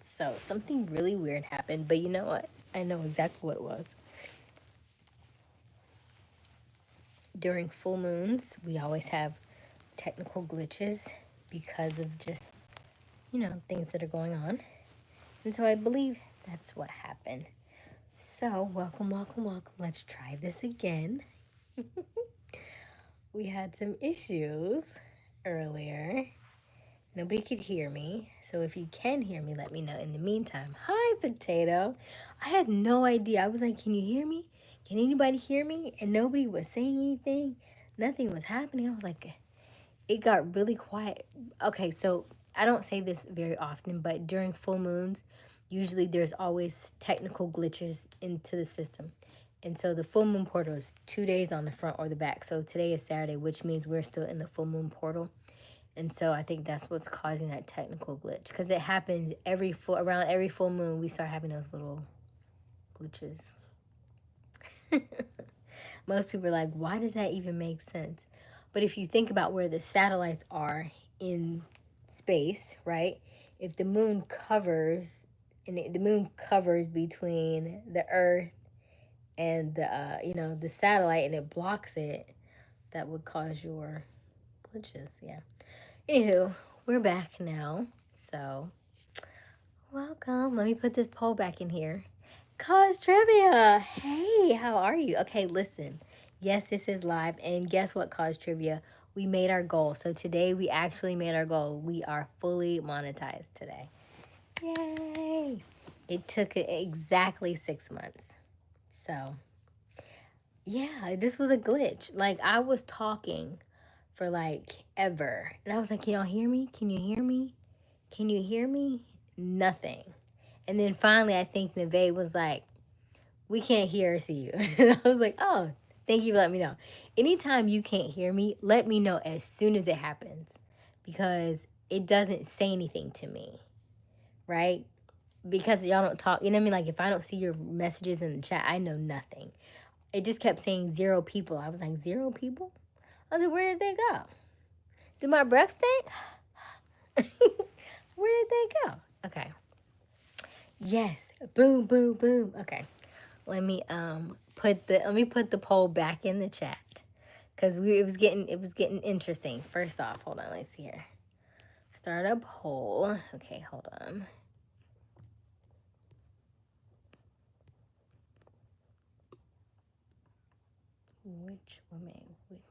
So something really weird happened, but you know what? I know exactly what it was. During full moons, we always have technical glitches because of just, things that are going on. And so I believe that's what happened. So, welcome, welcome, welcome. Let's try this again. We had some issues earlier. Nobody could hear me. So if you can hear me, let me know. In the meantime, hi, Potato. I had no idea. I was like, can you hear me? Can anybody hear me? And nobody was saying anything. Nothing was happening. I was like, it got really quiet. Okay, so I don't say this very often, but during full moons, usually there's always technical glitches into the system. And so the full moon portal is 2 days on the front or the back. So today is Saturday, which means we're still in the full moon portal. And so I think that's what's causing that technical glitch, because it happens around every full moon. We start having those little glitches. Most people are like, why does that even make sense? But if you think about where the satellites are in space, right? If the moon covers, and the moon covers between the Earth and the satellite, and it blocks it, that would cause your glitches. Yeah. Anywho, we're back now. So, welcome. Let me put this poll back in here. Cause trivia. Hey, how are you? Okay, listen. Yes, this is live. And guess what, Cause trivia? We made our goal. So today we actually made our goal. We are fully monetized today. Yay. It took exactly 6 months. So, yeah, this was a glitch. Like, I was talking for like ever. And I was like, can y'all hear me? Can you hear me? Can you hear me? Nothing. And then finally, I think Neve was like, we can't hear or see you. And I was like, oh, thank you for letting me know. Anytime you can't hear me, let me know as soon as it happens, because it doesn't say anything to me, right? Because y'all don't talk, you know what I mean? Like, if I don't see your messages in the chat, I know nothing. It just kept saying 0 people. I was like, 0 people? I was like, where did they go? Did my breath stink? Where did they go? Okay. Yes. Boom, boom, boom. Okay. Let me put the poll back in the chat, because it was getting interesting. First off, hold on, let's see here. Start a poll. Okay, hold on. Which woman would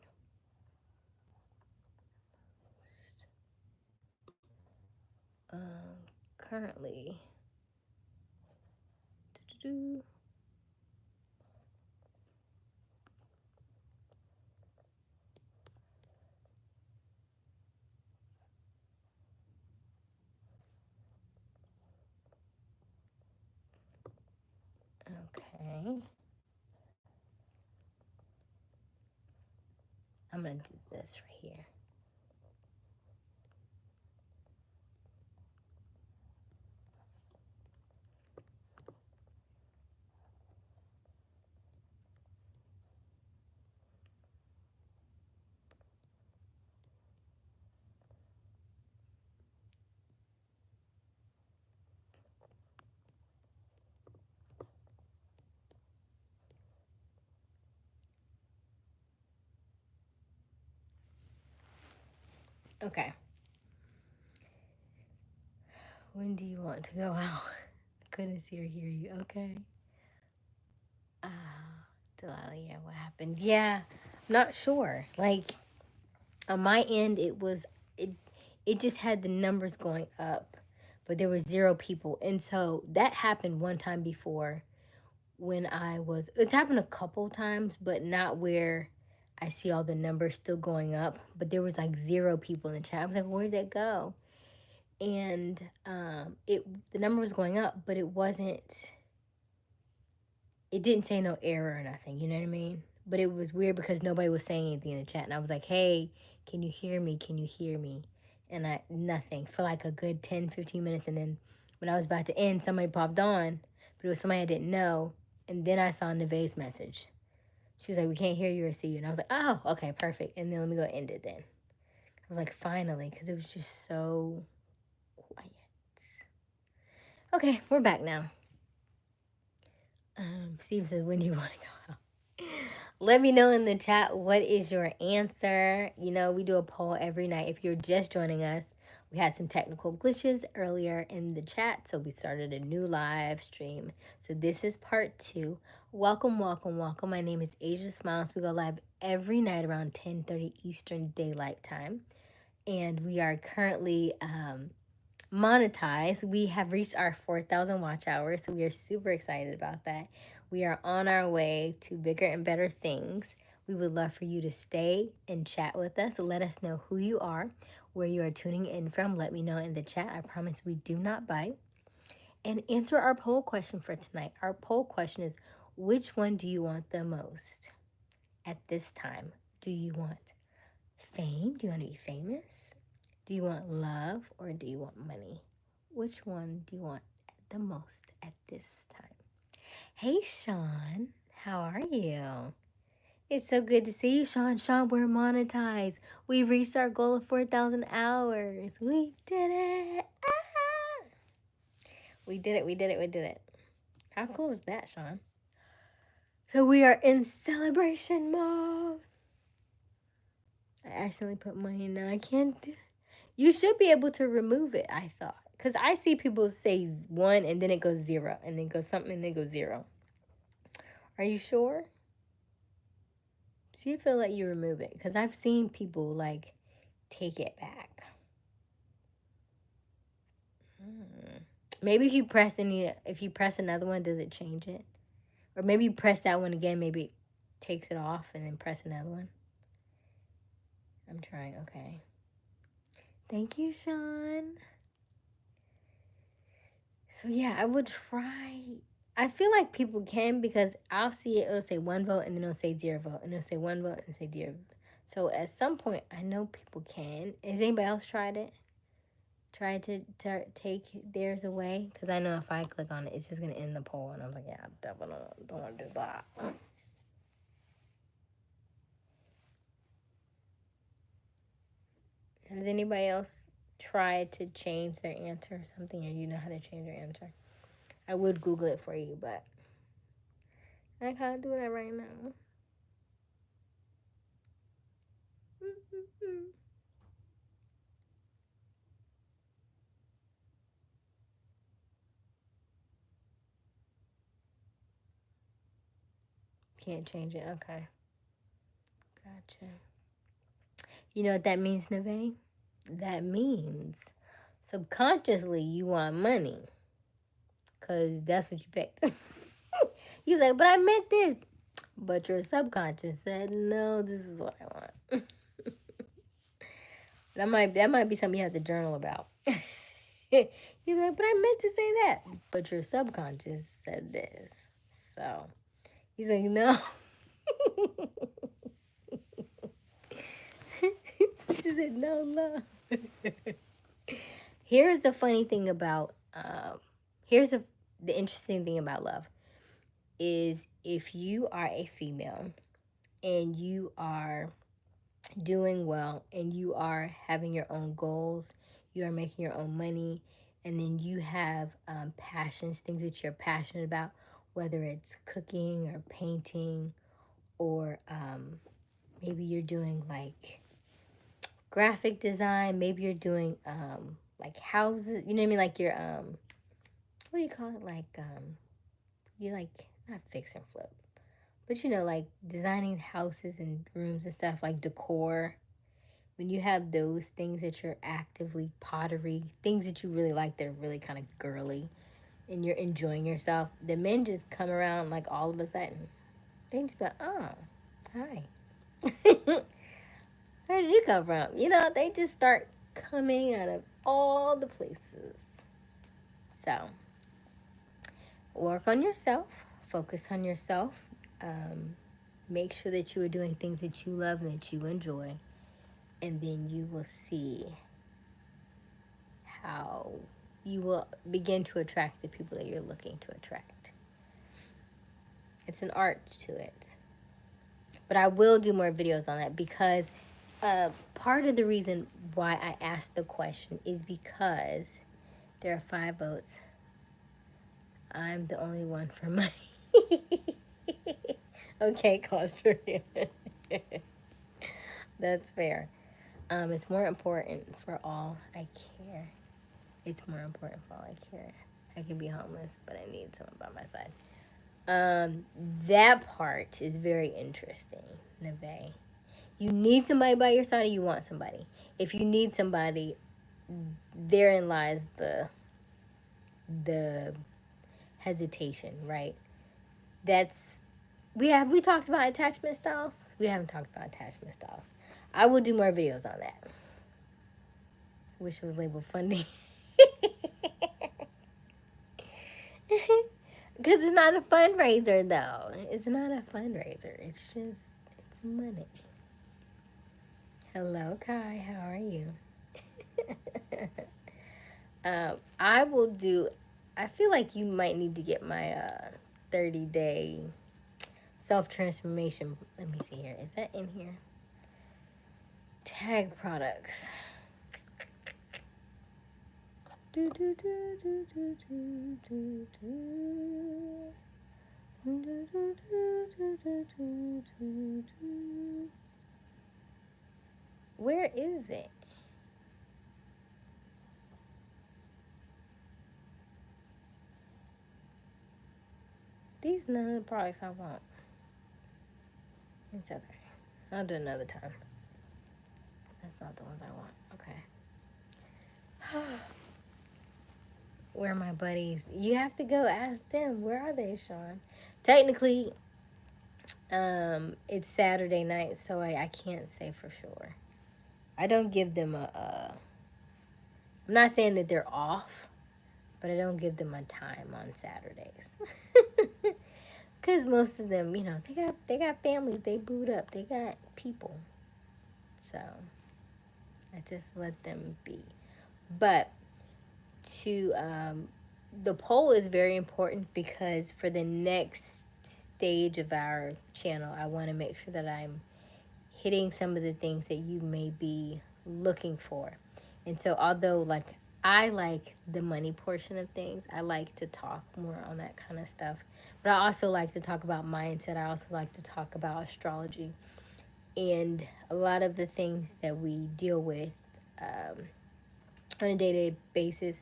currently do okay. I'm gonna do this right here. Okay. When do you want to go out? I couldn't see or hear you. Okay. Uh, Delilah, yeah, what happened? Yeah, not sure. Like, on my end, it just had the numbers going up, but there were 0 people. And so that happened one time before, when it's happened a couple times, but not where I see all the numbers still going up, but there was like 0 people in the chat. I was like, where'd that go? And the number was going up, but it didn't say no error or nothing, you know what I mean? But it was weird because nobody was saying anything in the chat. And I was like, hey, can you hear me? Can you hear me? And nothing for like a good 10, 15 minutes. And then when I was about to end, somebody popped on, but it was somebody I didn't know. And then I saw Neve's message. She was like, we can't hear you or see you. And I was like, oh, okay, perfect. And then let me go end it then. I was like, finally, because it was just so quiet. Okay, we're back now. Steve says, when do you want to go out? Let me know in the chat, what is your answer? You know, we do a poll every night. If you're just joining us, we had some technical glitches earlier in the chat, so we started a new live stream. So this is part 2. Welcome, welcome, welcome. My name is Aysia Smiles. We go live every night around 10:30 Eastern Daylight Time. And we are currently monetized. We have reached our 4,000 watch hours, so we are super excited about that. We are on our way to bigger and better things. We would love for you to stay and chat with us. Let us know who you are, where you are tuning in from. Let me know in the chat. I promise we do not bite. And answer our poll question for tonight. Our poll question is, which one do you want the most at this time? Do you want fame? Do you want to be famous? Do you want love or do you want money? Which one do you want the most at this time? Hey, Sean, how are you? It's so good to see you, Sean. Sean, we're monetized. We reached our goal of 4,000 hours. We did it. Ah! We did it. We did it. We did it. How cool is that, Sean? So we are in celebration mode. I accidentally put money in now. I can't do. You should be able to remove it, I thought. Because I see people say 1 and then it goes 0. And then goes something and then goes 0. Are you sure? See if it'll let you remove it. Because I've seen people, like, take it back. Maybe if you press another one, does it change it? Or maybe you press that one again, maybe it takes it off and then press another one. I'm trying, okay. Thank you, Sean. So yeah, I would try. I feel like people can, because I'll see it, it'll say 1 vote and then it'll say 0 vote. And it'll say 1 vote and say 0 vote. So at some point, I know people can. Has anybody else tried it? Tried to take theirs away? Because I know if I click on it, it's just going to end the poll. And I'm like, yeah, I definitely don't want to do that. Has anybody else tried to change their answer or something? Or you know how to change your answer? I would Google it for you, but I can't do that right now. Can't change it. Okay. Gotcha. You know what that means, Neve? That means subconsciously you want money. Because that's what you picked. You like, but I meant this. But your subconscious said, no, this is what I want. that might be something you have to journal about. You're like, but I meant to say that. But your subconscious said this. So he's like, no. She said, no, love. Here's the funny thing about, the interesting thing about love is if you are a female and you are doing well and you are having your own goals, you are making your own money, and then you have passions, things that you're passionate about, whether it's cooking or painting or maybe you're doing like graphic design, maybe you're doing like houses, you know what I mean, like your what do you call it, like you like, not fix and flip, but you know, like designing houses and rooms and stuff, like decor. When you have those things that you're actively, pottery, things that you really like that are really kind of girly, and you're enjoying yourself, the men just come around like all of a sudden. They just be like, oh, hi. Where did you come from? You know, they just start coming out of all the places. So, work on yourself, focus on yourself, make sure that you are doing things that you love and that you enjoy, and then you will see how you will begin to attract the people that you're looking to attract. It's an art to it. But I will do more videos on that, because part of the reason why I asked the question is because there are 5 votes I'm the only one for money. Okay, Claudia. That's fair. It's more important for all I care. It's more important for all I care. I can be homeless, but I need someone by my side. That part is very interesting, Neve. You need somebody by your side or you want somebody. If you need somebody, therein lies the hesitation, right? That's we talked about attachment styles? We haven't talked about attachment styles. I will do more videos on that. Wish it was labeled funding. Because it's not a fundraiser, though. It's not a fundraiser. It's just, it's money. Hello, Kai. How are you? I will do, I feel like you might need to get my 30-day self-transformation. Let me see here. Is that in here? Tag products. Do, do, do, do, do, do, do, do. Where is it? These none of the products I want. It's okay. I'll do another time. That's not the ones I want. Okay. Where are my buddies? You have to go ask them. Where are they, Sean? Technically, it's Saturday night, so I can't say for sure. I don't give them I'm not saying that they're off, but I don't give them a time on Saturdays. Cause most of them, they got families, they boot up, they got people. So I just let them be. But to the poll is very important because for the next stage of our channel, I want to make sure that I'm hitting some of the things that you may be looking for. And so although like I like the money portion of things, I like to talk more on that kind of stuff. But I also like to talk about mindset. I also like to talk about astrology and a lot of the things that we deal with on a day-to-day basis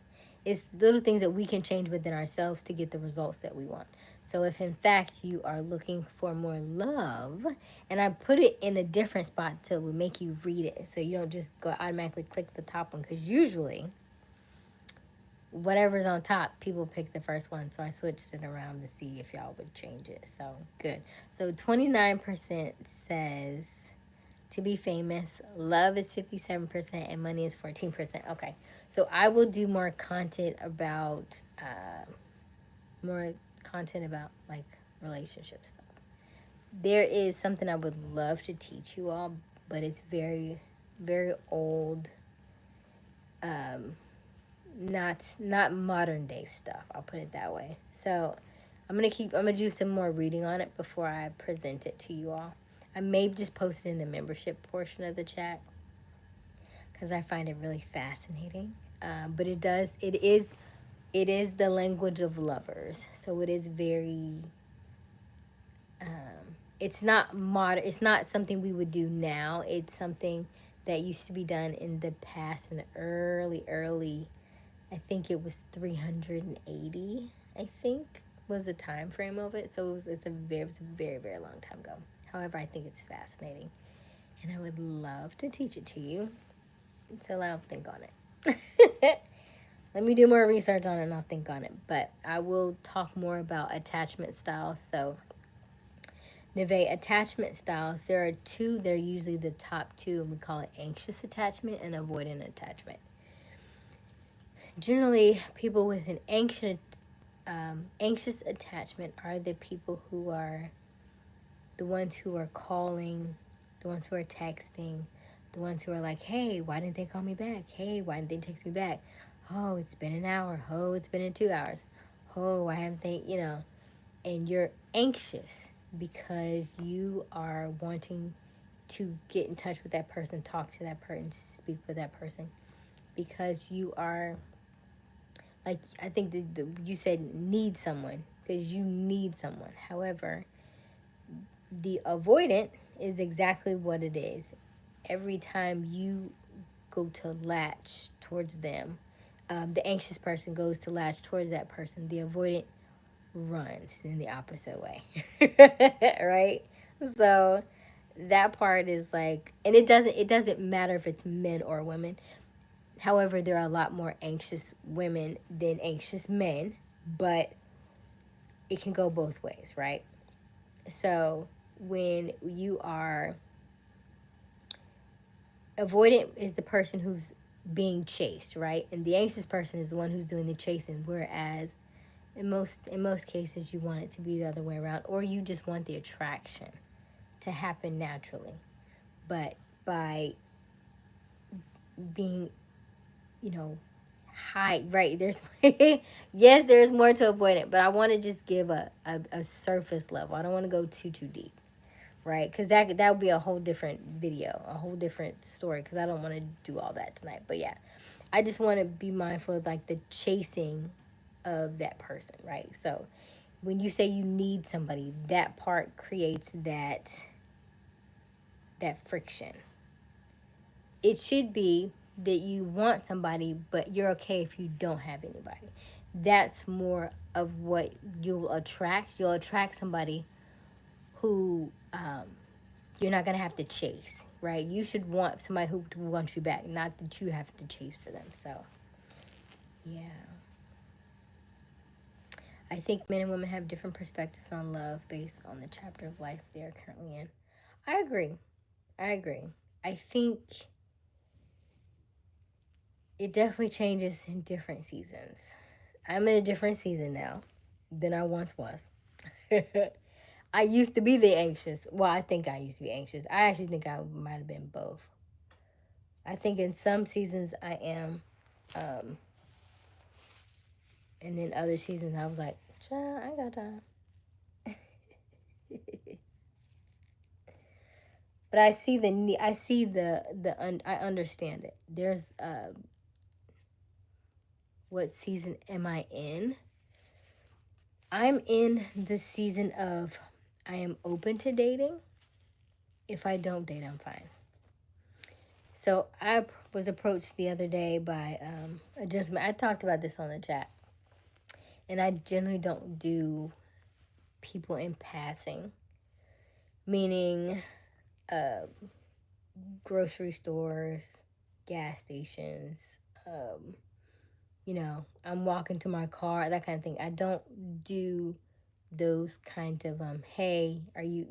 is little things that we can change within ourselves to get the results that we want. So if in fact you are looking for more love, and I put it in a different spot to make you read it so you don't just go automatically click the top one, because usually whatever's on top, people pick the first one. So I switched it around to see if y'all would change it. So good. So 29% says to be famous, love is 57%, and money is 14%. Okay, so I will do more content about like relationship stuff. There is something I would love to teach you all, but it's very, very old. Not modern day stuff. I'll put it that way. So I'm gonna do some more reading on it before I present it to you all. I may just post it in the membership portion of the chat because I find it really fascinating. But it is the language of lovers. So it is very, it's not modern. It's not something we would do now. It's something that used to be done in the past, in the early, I think it was 380, I think was the time frame of it. So it's a very, very long time ago. However, I think it's fascinating. And I would love to teach it to you until I'll think on it. Let me do more research on it and I'll think on it. But I will talk more about attachment styles. So, Neve, attachment styles, there are two. They're usually the top two, and we call it anxious attachment and avoidant attachment. Generally, people with an anxious attachment are the people who are the ones who are calling, the ones who are texting, the ones who are like, hey, why didn't they call me back? Hey, why didn't they text me back? Oh, it's been an hour. Oh, it's been 2 hours. Oh, why haven't they, and you're anxious because you are wanting to get in touch with that person, talk to that person, speak with that person, because you are like I think you said need someone because you need someone. However, the avoidant is exactly what it is. Every time you go to latch towards them, the anxious person goes to latch towards that person. The avoidant runs in the opposite way, right? So that part is like, and it doesn't matter if it's men or women. However, there are a lot more anxious women than anxious men, but it can go both ways, right? So when you are avoidant is the person who's being chased, right? And the anxious person is the one who's doing the chasing, whereas in most cases you want it to be the other way around, or you just want the attraction to happen naturally. But by being, you know, high, right? There's yes, there's more to avoidant, but I want to just give a surface level. I don't want to go too deep, right? Because that would be a whole different video, a whole different story. Because I don't want to do all that tonight. But yeah, I just want to be mindful of like the chasing of that person, right? So when you say you need somebody, that part creates that friction. It should be that you want somebody, but you're okay if you don't have anybody. That's more of what you'll attract. You'll attract somebody who you're not gonna have to chase, right? You should want somebody who wants you back, not that you have to chase for them. So, yeah, I think men and women have different perspectives on love based on the chapter of life they are currently in. I agree. I agree. I think it definitely changes in different seasons. I'm in a different season now than I once was. I used to be the anxious. Well, I think I used to be anxious. I actually think I might have been both. I think in some seasons I am, um, and then other seasons I was like, child, I ain't got time. But I see the need. I see I understand it. There's what season am I in? I'm in the season of I am open to dating. If I don't date, I'm fine. So I was approached the other day by a gentleman. I talked about this on the chat, and I generally don't do people in passing, meaning uh, grocery stores, gas stations. I'm walking to my car, that kind of thing. I don't do those kind of hey, are you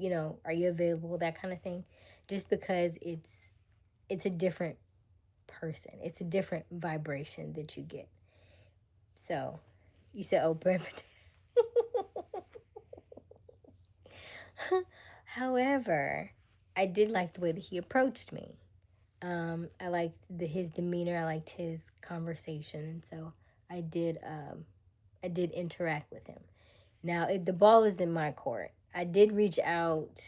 available, that kind of thing, just because it's a different person. It's a different vibration that you get. So, you said, oh, bread potato. However, I did like the way that he approached me. I liked his demeanor. I liked his conversation. So I did interact with him. Now, the ball is in my court. I did reach out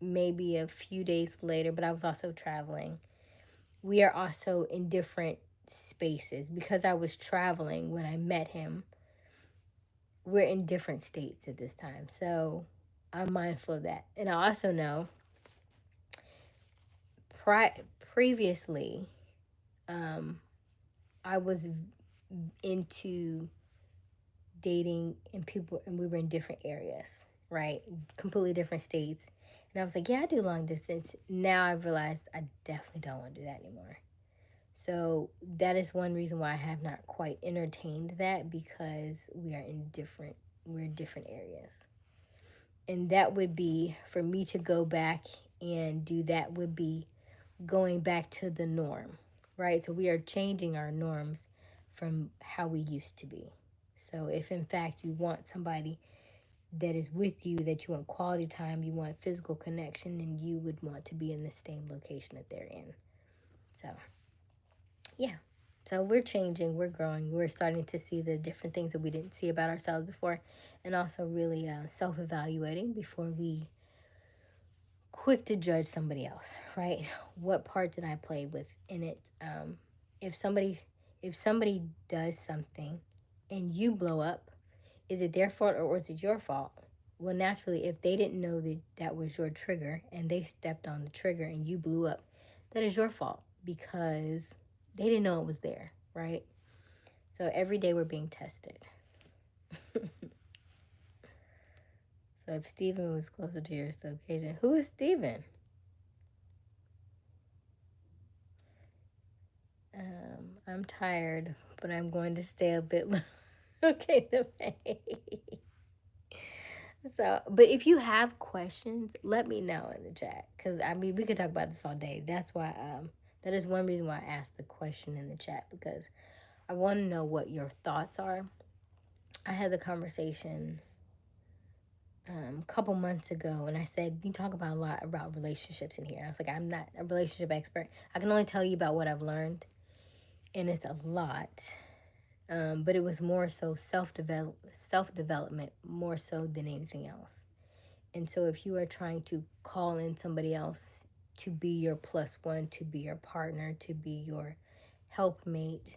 maybe a few days later, but I was also traveling. We are also in different spaces because I was traveling when I met him. We're in different states at this time. So I'm mindful of that. And I also know previously, um, I was into dating and people, and we were in different areas, right? Completely different states. And I was like, yeah, I do long distance. Now I've realized I definitely don't want to do that anymore. So that is one reason why I have not quite entertained that, because we're in different areas. And that would be, for me to go back and do that, would be going back to the norm, right? So we are changing our norms from how we used to be. So if in fact you want somebody that is with you, that you want quality time, you want physical connection, then you would want to be in the same location that they're in. So, yeah. So we're changing, we're growing, we're starting to see the different things that we didn't see about ourselves before, and also really self-evaluating before we quick to judge somebody else, right? What part did I play with in it? If somebody, If somebody does something and you blow up, is it their fault or is it your fault? Well, naturally, if they didn't know that that was your trigger and they stepped on the trigger and you blew up, that is your fault because they didn't know it was there, right? So every day we're being tested. So if Stephen was closer to your location, who is Stephen? I'm tired, but I'm going to stay a bit long. Okay, so, but if you have questions, let me know in the chat because I mean we could talk about this all day. That's why that is one reason why I asked the question in the chat because I want to know what your thoughts are. I had the conversation a couple months ago, and I said you talk about a lot about relationships in here. I was like, I'm not a relationship expert. I can only tell you about what I've learned, and it's a lot. But it was more so self development more so than anything else. And so if you are trying to call in somebody else to be your plus one, to be your partner, to be your helpmate,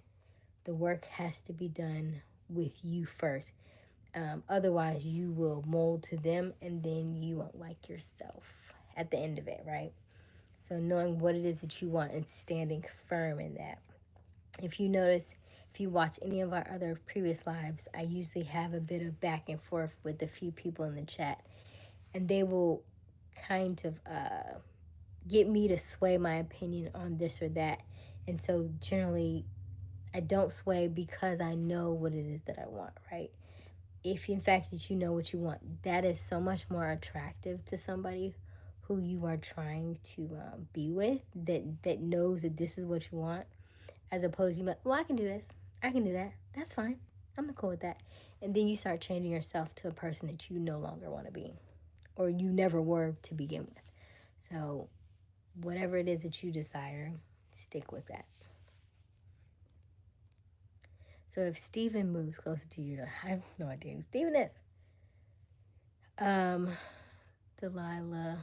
the work has to be done with you first. Otherwise, you will mold to them and then you won't like yourself at the end of it, right? So, knowing what it is that you want and standing firm in that. If you notice, if you watch any of our other previous lives, I usually have a bit of back and forth with a few people in the chat, and they will kind of get me to sway my opinion on this or that. And so, generally, I don't sway because I know what it is that I want, right? If in fact that you know what you want, that is so much more attractive to somebody who you are trying to be with, that knows that this is what you want, as opposed to, well, I can do this, I can do that, that's fine, I'm cool with that. And then you start changing yourself to a person that you no longer want to be, or you never were to begin with. So whatever it is that you desire, stick with that. So if Stephen moves closer to you, I have no idea who Stephen is. Delilah.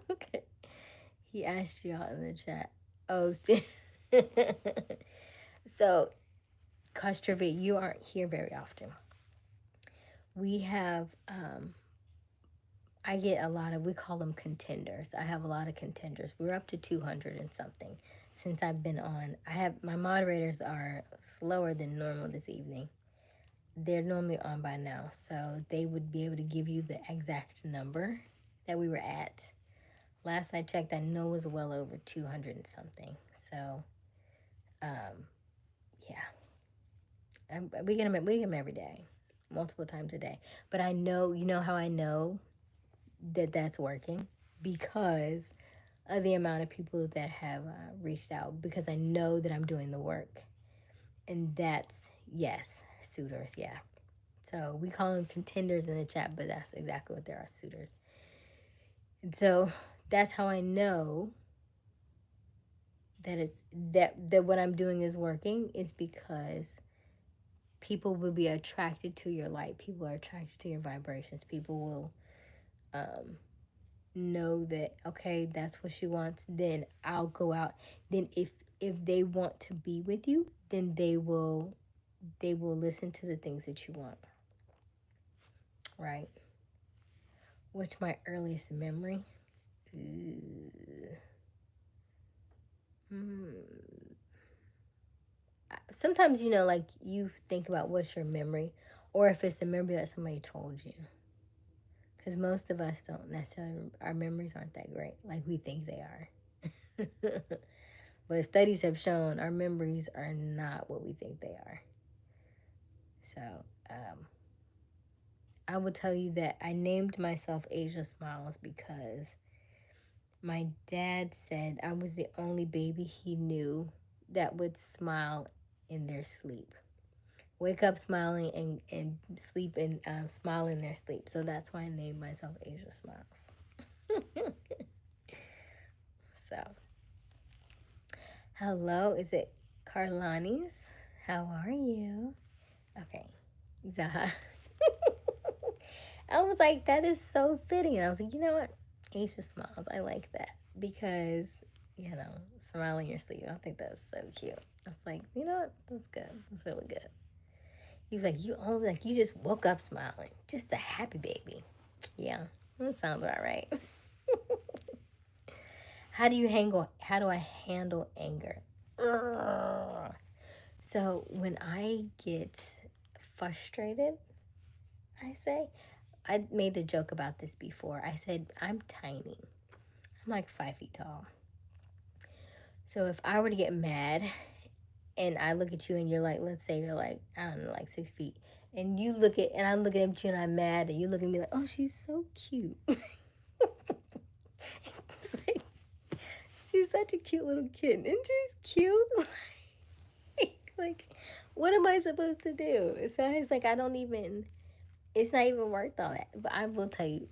Okay. He asked y'all in the chat. Oh, so, cause trivia, you aren't here very often. We have, I get a lot of, we call them contenders. I have a lot of contenders. We're up to 200 and something since I've been on. I have, my moderators are slower than normal this evening. They're normally on by now, so they would be able to give you the exact number that we were at. Last I checked, I know it was well over 200 and something. So, yeah, we get them every day, multiple times a day. But I know, you know how I know that that's working? Because of the amount of people that have reached out, because I know that I'm doing the work. And that's, yes, suitors, yeah. So we call them contenders in the chat, but that's exactly what they are, suitors. And so that's how I know that it's that what I'm doing is working, is because people will be attracted to your light. People are attracted to your vibrations. People will know that, okay, that's what she wants. Then I'll go out. Then if they want to be with you, then they will listen to the things that you want. Right? What's my earliest memory? Sometimes, like you think about what's your memory, or if it's the memory that somebody told you. Because most of us don't necessarily, our memories aren't that great like we think they are. But studies have shown our memories are not what we think they are. So, I will tell you that I named myself Aysia Smiles because my dad said I was the only baby he knew that would smile in their sleep. Wake up smiling and sleep and smile in their sleep. So that's why I named myself Aysia Smiles. So, hello, is it Carlani's? How are you? Okay, Zaha. I was like, that is so fitting. And I was like, you know what? Aysia Smiles. I like that because, smiling your sleep. I think that's so cute. was like, you know what? That's good. That's really good. He was like, you just woke up smiling. Just a happy baby. Yeah, that sounds about right. How do I handle anger? Ugh. So when I get frustrated, I made a joke about this before. I said, I'm tiny. I'm like 5 feet tall. So if I were to get mad and I look at you and you're like, let's say you're like, I don't know, like 6 feet, and I'm looking at you and I'm mad, and you look at me like, oh, she's so cute. It's like, she's such a cute little kitten, and she's cute. Like, what am I supposed to do? So it's like, it's not even worth all that. But I will tell you,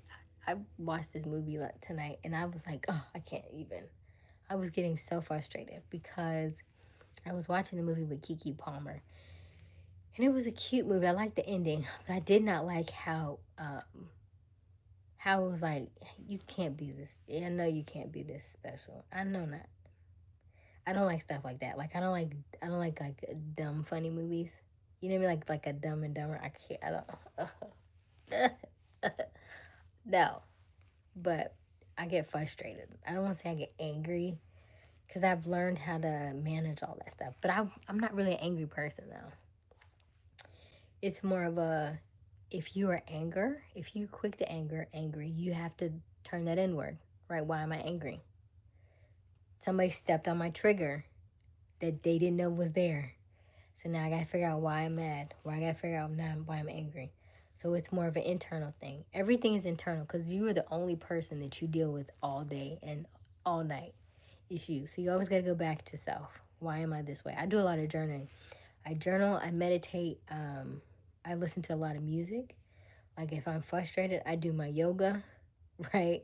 I watched this movie tonight, and I was like, oh, I can't even. I was getting so frustrated because I was watching the movie with Keke Palmer, and it was a cute movie. I liked the ending, but I did not like how it was like, you can't be this. I know you can't be this special. I know not. I don't like stuff like that. Like I don't like dumb funny movies. You know what I mean? Like a Dumb and Dumber. I can't. I don't. No, but I get frustrated. I don't want to say I get angry because I've learned how to manage all that stuff. But I'm not really an angry person though. It's more of a, if you're quick to angry, you have to turn that inward, right? Why am I angry? Somebody stepped on my trigger that they didn't know was there. So now I gotta figure out why I'm mad. Why I gotta figure out now why I'm angry. So it's more of an internal thing. Everything is internal because you are the only person that you deal with all day and all night. It's you. So you always gotta go back to self. Why am I this way? I do a lot of journaling. I journal, I meditate, I listen to a lot of music. Like if I'm frustrated, I do my yoga, right?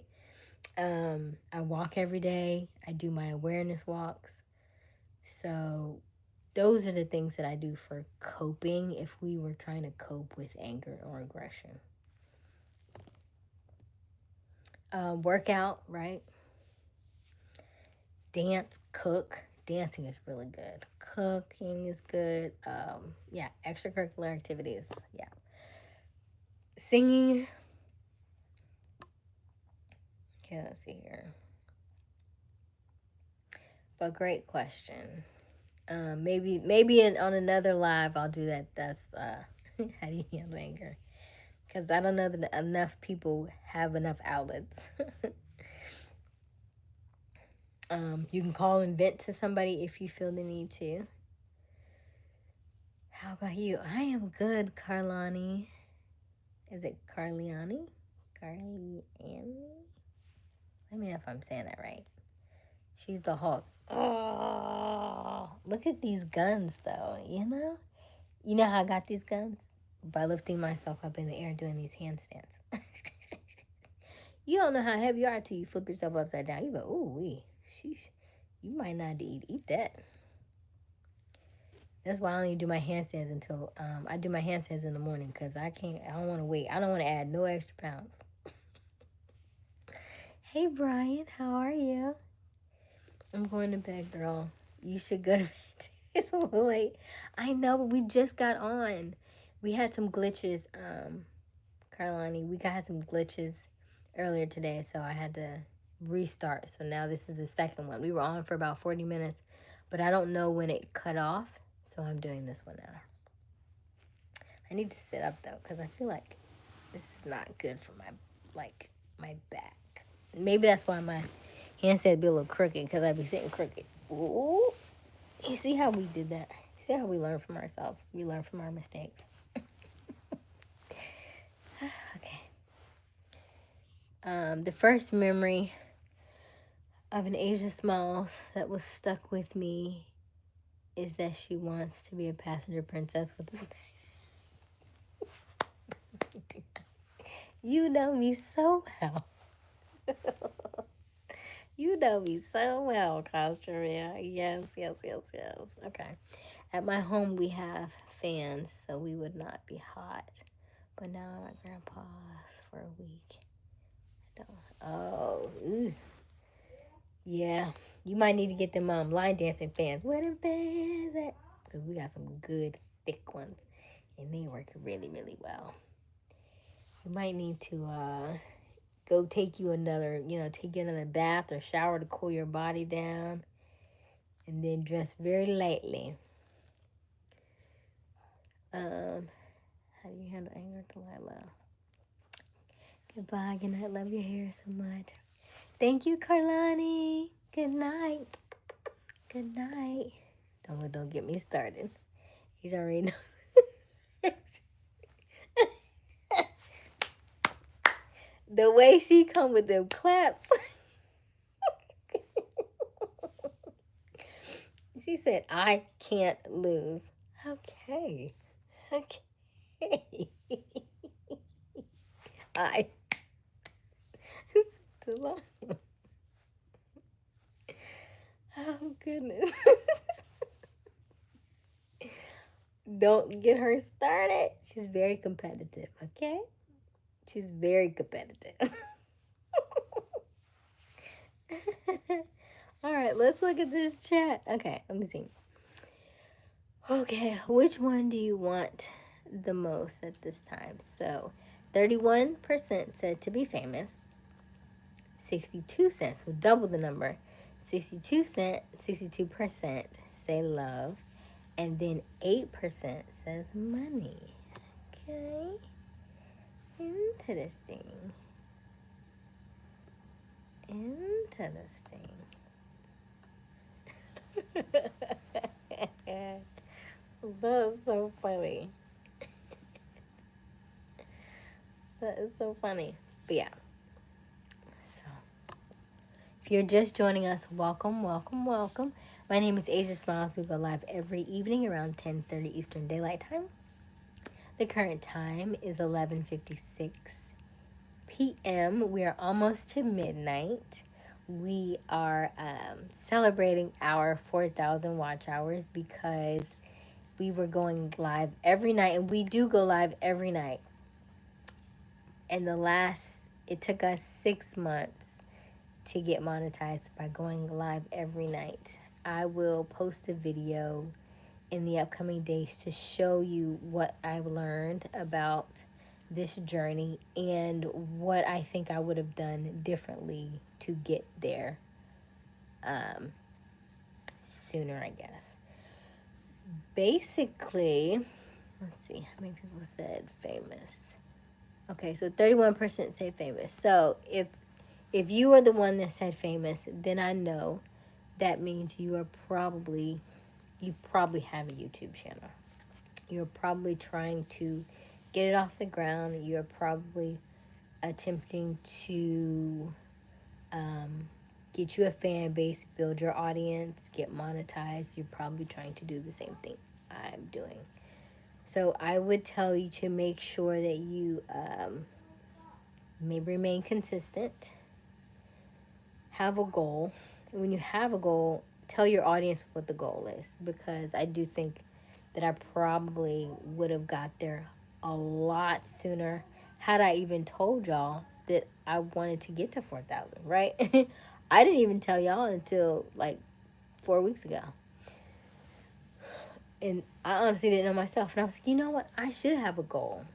I walk every day. I do my awareness walks. So those are the things that I do for coping if we were trying to cope with anger or aggression. Workout, right? Dance, cook. Dancing is really good. Cooking is good. Yeah, extracurricular activities. Yeah. Singing. Okay, let's see here. But great question. On another live I'll do that. That's how do you handle anger? Because I don't know that enough people have enough outlets. You can call and vent to somebody if you feel the need to. How about you? I am good, Carlani. Is it Carliani? Carliani? Let me know if I'm saying that right. She's the Hulk. Oh, look at these guns, though. You know how I got these guns? By lifting myself up in the air doing these handstands. You don't know how heavy you are till you flip yourself upside down. You go, ooh wee, sheesh. You might not eat that. That's why I only do my handstands until I do my handstands in the morning because I don't want to wait. I don't want to add no extra pounds. Hey Brian, how are you? I'm going to bed, girl. You should go to bed. It's a little late. I know, but we just got on. We had some glitches, Carlani. We had some glitches earlier today, so I had to restart. So now this is the second one. We were on for about 40 minutes, but I don't know when it cut off, so I'm doing this one now. I need to sit up though, because I feel like this is not good for my back. Maybe that's why my handstand be a little crooked, because I be sitting crooked. Ooh. You see how we did that? See how we learn from ourselves? We learn from our mistakes. Okay. The first memory of an Aysia Smiles that was stuck with me is that she wants to be a passenger princess with a snack. You know me so well. You know me so well, Costeria. Yes. Okay. At my home, we have fans, so we would not be hot. But now I'm at Grandpa's for a week. I don't. Oh. Ew. Yeah, you might need to get them line dancing fans. Where them fans at? Because we got some good thick ones, and they work really, really well. You might need to go take you another, take you another bath or shower to cool your body down, and then dress very lightly. How do you handle anger, Delilah? Goodbye. Good night. Love your hair so much. Thank you, Carlani. Good night. Good night. Don't get me started. He's already know. The way she come with them claps. She said, I can't lose. Okay. Okay. I. Oh, goodness. Don't get her started. She's very competitive, okay? She's very competitive. All right, let's look at this chat. Okay, let me see. Okay, which one do you want the most at this time? So, 31% said to be famous. 62 cents, will double the number. 62% say love. And then 8% says money. Okay. Interesting. Interesting. That's so funny. That is so funny. But yeah. So, if you're just joining us, welcome, welcome, welcome. My name is Aysia Smiles. We go live every evening around 10:30 Eastern Daylight Time. The current time is 11:56 p.m. We are almost to midnight. We are celebrating our 4,000 watch hours because we were going live every night, and we do go live every night. And it took us 6 months to get monetized by going live every night. I will post a video in the upcoming days to show you what I've learned about this journey and what I think I would have done differently to get there sooner, I guess. Basically, let's see, how many people said famous? Okay, so 31% say famous. So if you are the one that said famous, then I know that means you probably have a YouTube channel. You're probably trying to get it off the ground. You're probably attempting to get you a fan base, build your audience, get monetized. You're probably trying to do the same thing I'm doing. So I would tell you to make sure that you maybe remain consistent, have a goal. And when you have a goal, tell your audience what the goal is, because I do think that I probably would have got there a lot sooner had I even told y'all that I wanted to get to 4,000, right? I didn't even tell y'all until like 4 weeks ago. And I honestly didn't know myself. And I was like, you know what? I should have a goal.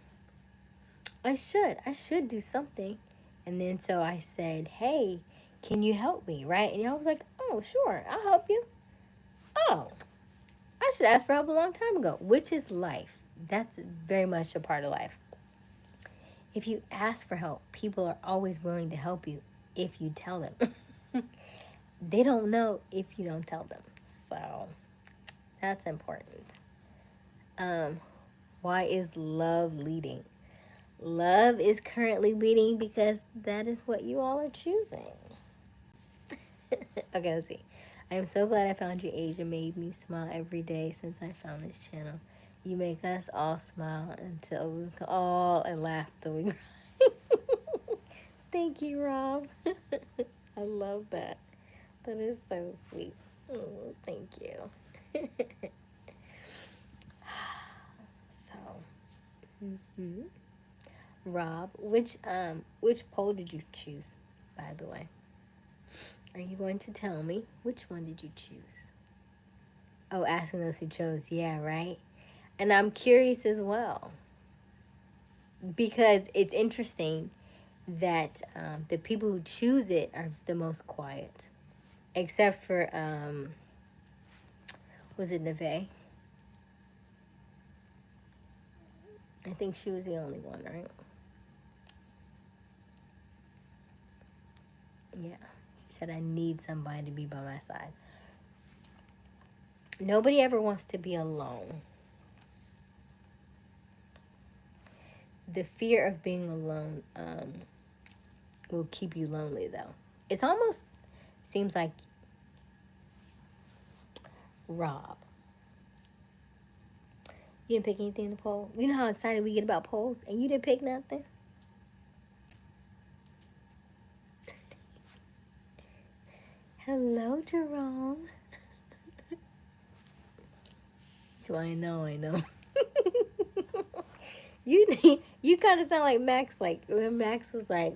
I should do something. And then so I said, hey, can you help me, right? And y'all was like, oh, sure, I'll help you. Oh, I should ask for help a long time ago, which is life. That's very much a part of life. If you ask for help, people are always willing to help you if you tell them. They don't know if you don't tell them. So that's important. Why is love leading? Love is currently leading because that is what you all are choosing. Okay, let's see. I am so glad I found you. Asia made me smile every day since I found this channel. You make us all smile until we all and laugh till we cry. Thank you, Rob. I love that. That is so sweet. Oh, thank you. So, Rob, which poll did you choose, by the way? Are you going to tell me which one did you choose? Oh, asking those who chose. Yeah, right. And I'm curious as well because it's interesting that the people who choose it are the most quiet, except for was it Neve? I think she was the only one, right? Yeah. She said, I need somebody to be by my side. Nobody ever wants to be alone. The fear of being alone will keep you lonely, though. It's almost seems like Rob. You didn't pick anything in the poll. You know how excited we get about polls, and you didn't pick nothing. Hello, Jerome. Do I know? I know. You kind of sound like Max. Like when Max was like,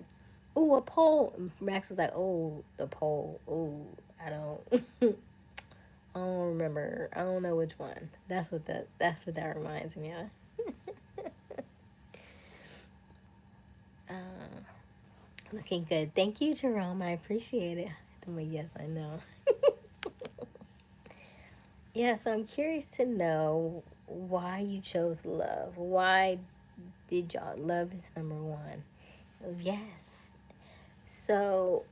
"Ooh, a poll." And Max was like, "Oh, the poll. Ooh, I don't, I don't remember. I don't know which one." That's what that reminds me of. Um, Looking good. Thank you, Jerome. I appreciate it. Yes, I know. Yeah, so I'm curious to know why you chose love. Why did y'all love is number one? Yes. So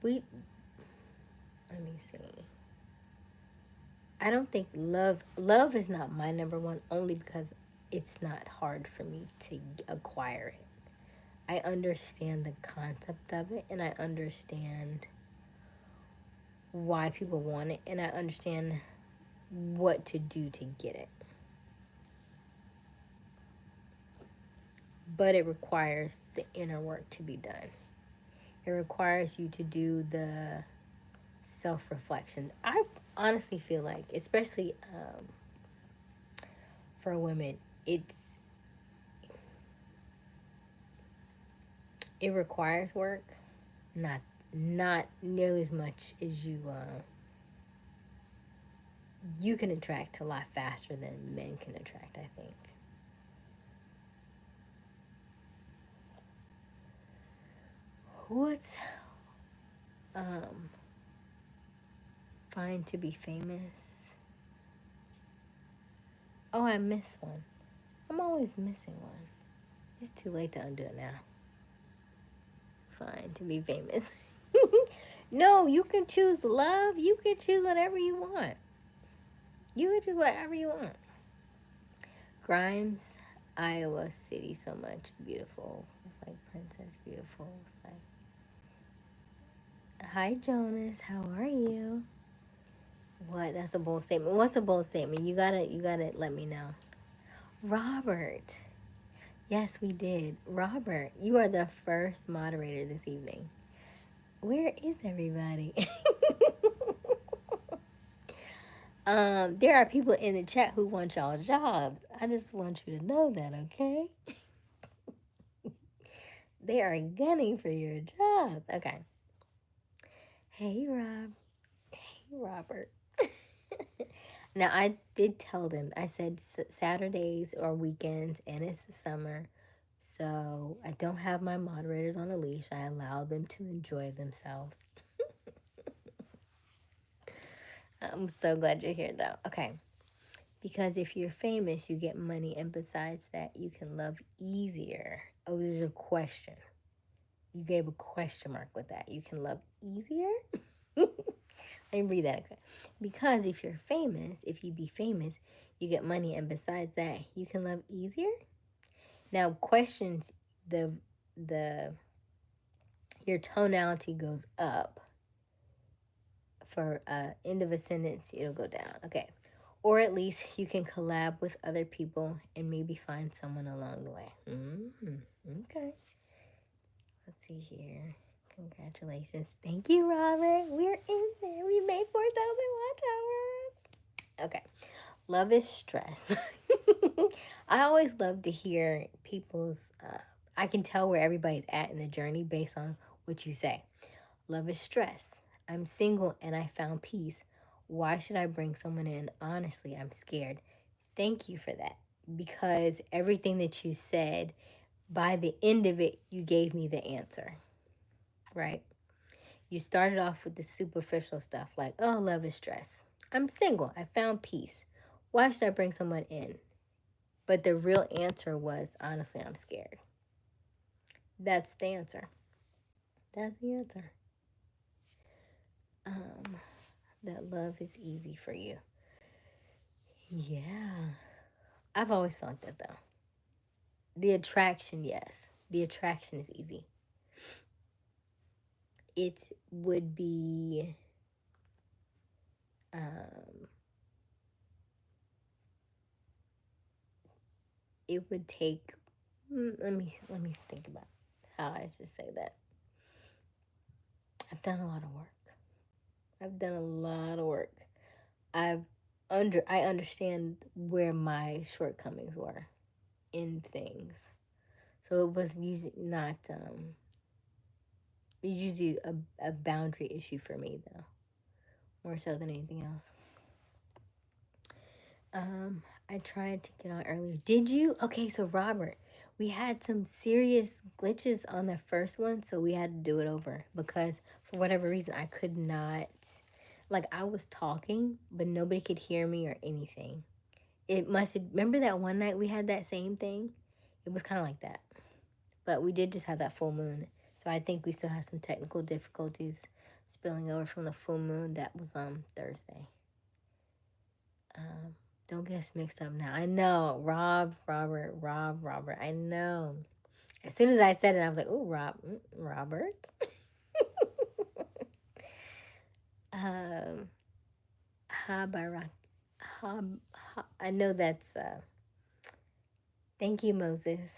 we let me see. I don't think love is not my number one only because it's not hard for me to acquire it. I understand the concept of it and I understand why people want it and I understand what to do to get it. But it requires the inner work to be done. It requires you to do the self reflection. I honestly feel like, especially for women, it requires work, not not nearly as much as you can attract a lot faster than men can attract. I think. What's um fine to be famous? Oh, I missed one. I'm always missing one. It's too late to undo it now. Fine to be famous. No, you can choose love. You can choose whatever you want. You can choose whatever you want. Grimes, Iowa City, so much beautiful. It's like Princess Beautiful. It's like, hi Jonas, how are you? What? That's a bold statement. What's a bold statement? You gotta let me know. Robert. Yes, we did. Robert, you are the first moderator this evening. Where is everybody? There are people in the chat who want y'all jobs. I just want you to know that, okay? They are gunning for your jobs. Okay. Hey, Rob. Hey, Robert. Now, I did tell them, I said Saturdays or weekends, and it's the summer. So I don't have my moderators on a leash. I allow them to enjoy themselves. I'm so glad you're here, though. Okay. Because if you're famous, you get money. And besides that, you can love easier. Oh, there's a question. You gave a question mark with that. You can love easier? Let me read that again. Because if you're famous, if you be famous, you get money. And besides that, you can love easier? Now, questions, the your tonality goes up. For end of a sentence, it'll go down. Okay. Or at least you can collab with other people and maybe find someone along the way. Okay. Let's see here. Congratulations. Thank you, Robert. We're in there. We made 4,000 watch hours. Okay. Love is stress. I always love to hear people's, I can tell where everybody's at in the journey based on what you say. Love is stress. I'm single and I found peace. Why should I bring someone in? Honestly, I'm scared. Thank you for that. Because everything that you said, by the end of it, you gave me the answer, right? You started off with the superficial stuff like, oh, love is stress. I'm single. I found peace. Why should I bring someone in? But the real answer was, honestly, I'm scared. That's the answer. That's the answer. Um, that love is easy for you. Yeah. I've always felt that though. The attraction, yes. The attraction is easy. It would be um it would take let me think about how I should say that. I've done a lot of work. I've done a lot of work. I understand where my shortcomings were in things. So it was usually not usually a boundary issue for me though, more so than anything else. I tried to get on earlier. Did you? Okay, so Robert, we had some serious glitches on the first one, so we had to do it over because for whatever reason I could not, like, I was talking, but nobody could hear me or anything. It must have, remember that one night we had that same thing? It was kind of like that. But we did just have that full moon. So I think we still have some technical difficulties spilling over from the full moon that was on Thursday. Don't get us mixed up now. I know. Robert. I know. As soon as I said it, I was like, oh, Robert. um, Habarak. I know that's, thank you, Moses.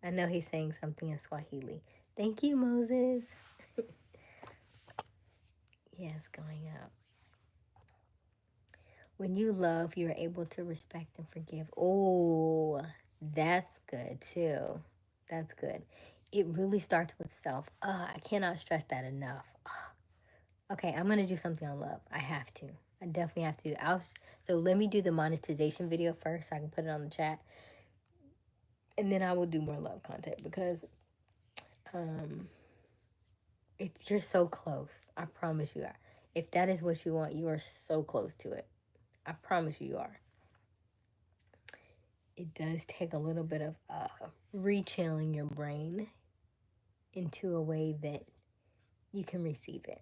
I know he's saying something in Swahili. Thank you, Moses. Yes, going up. When you love, you're able to respect and forgive. Oh, that's good too. That's good. It really starts with self. I cannot stress that enough. Okay, I'm gonna do something on love. I have to. I definitely have to. So let me do the monetization video first so I can put it on the chat. And then I will do more love content because you're so close. I promise you are. If that is what you want, you are so close to it. I promise you are. It does take a little bit of rechanneling your brain into a way that you can receive it.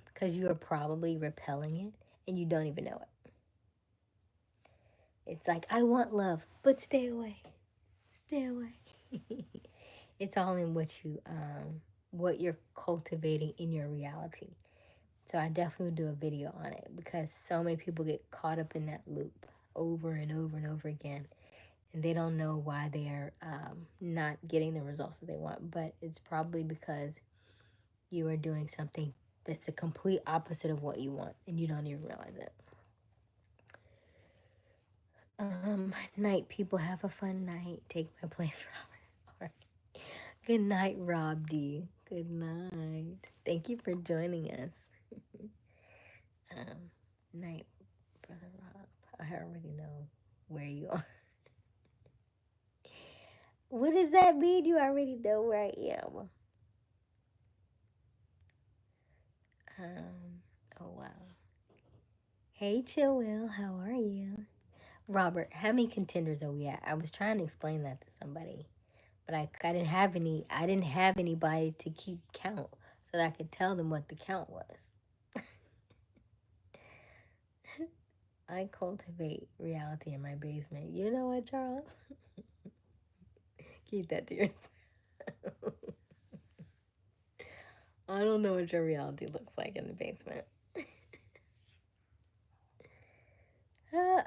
Because you are probably repelling it and you don't even know it. It's like, I want love, but stay away. Stay away. It's all in what you're cultivating in your reality. So I definitely would do a video on it because so many people get caught up in that loop over and over and over again. And they don't know why they're not getting the results that they want. But it's probably because you are doing something that's the complete opposite of what you want. And you don't even realize it. Night, people, have a fun night. Take my place, Robert. Right. Good night, Rob D. Good night. Thank you for joining us. Night, Brother Rob. I already know where you are. What does that mean? You already know where I am. Oh wow. Hey, Chill Will, how are you? Robert, how many contenders are we at? I was trying to explain that to somebody, but I didn't have any. I didn't have anybody to keep count so that I could tell them what the count was. I cultivate reality in my basement. You know what, Charles? Keep that to yourself. I don't know what your reality looks like in the basement.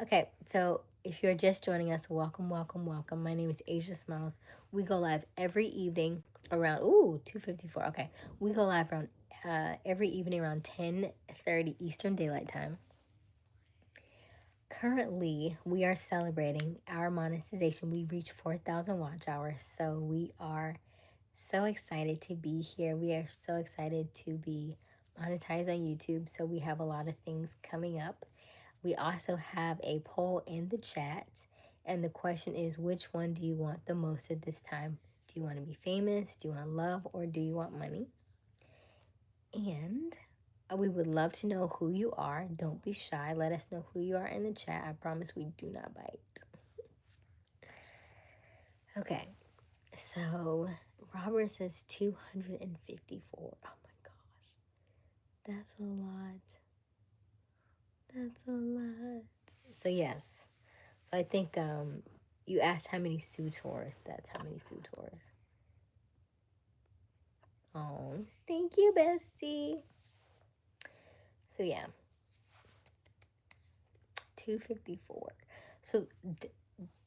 Okay, so if you're just joining us, welcome. My name is Aysia Smiles. We go live every evening around 2:54. Okay, we go live around every evening around 10:30 Eastern Daylight Time. Currently, we are celebrating our monetization. We reached 4,000 watch hours, so we are so excited to be here. We are so excited to be monetized on YouTube. So we have a lot of things coming up. We also have a poll in the chat. And the question is, which one do you want the most at this time? Do you want to be famous? Do you want love? Or do you want money? And we would love to know who you are. Don't be shy. Let us know who you are in the chat. I promise we do not bite. Okay. So Robert says 254. Oh my gosh. That's a lot. That's a lot. So yes. So I think you asked how many suitors. That's how many suitors. Oh, thank you, bestie. So yeah. 254. So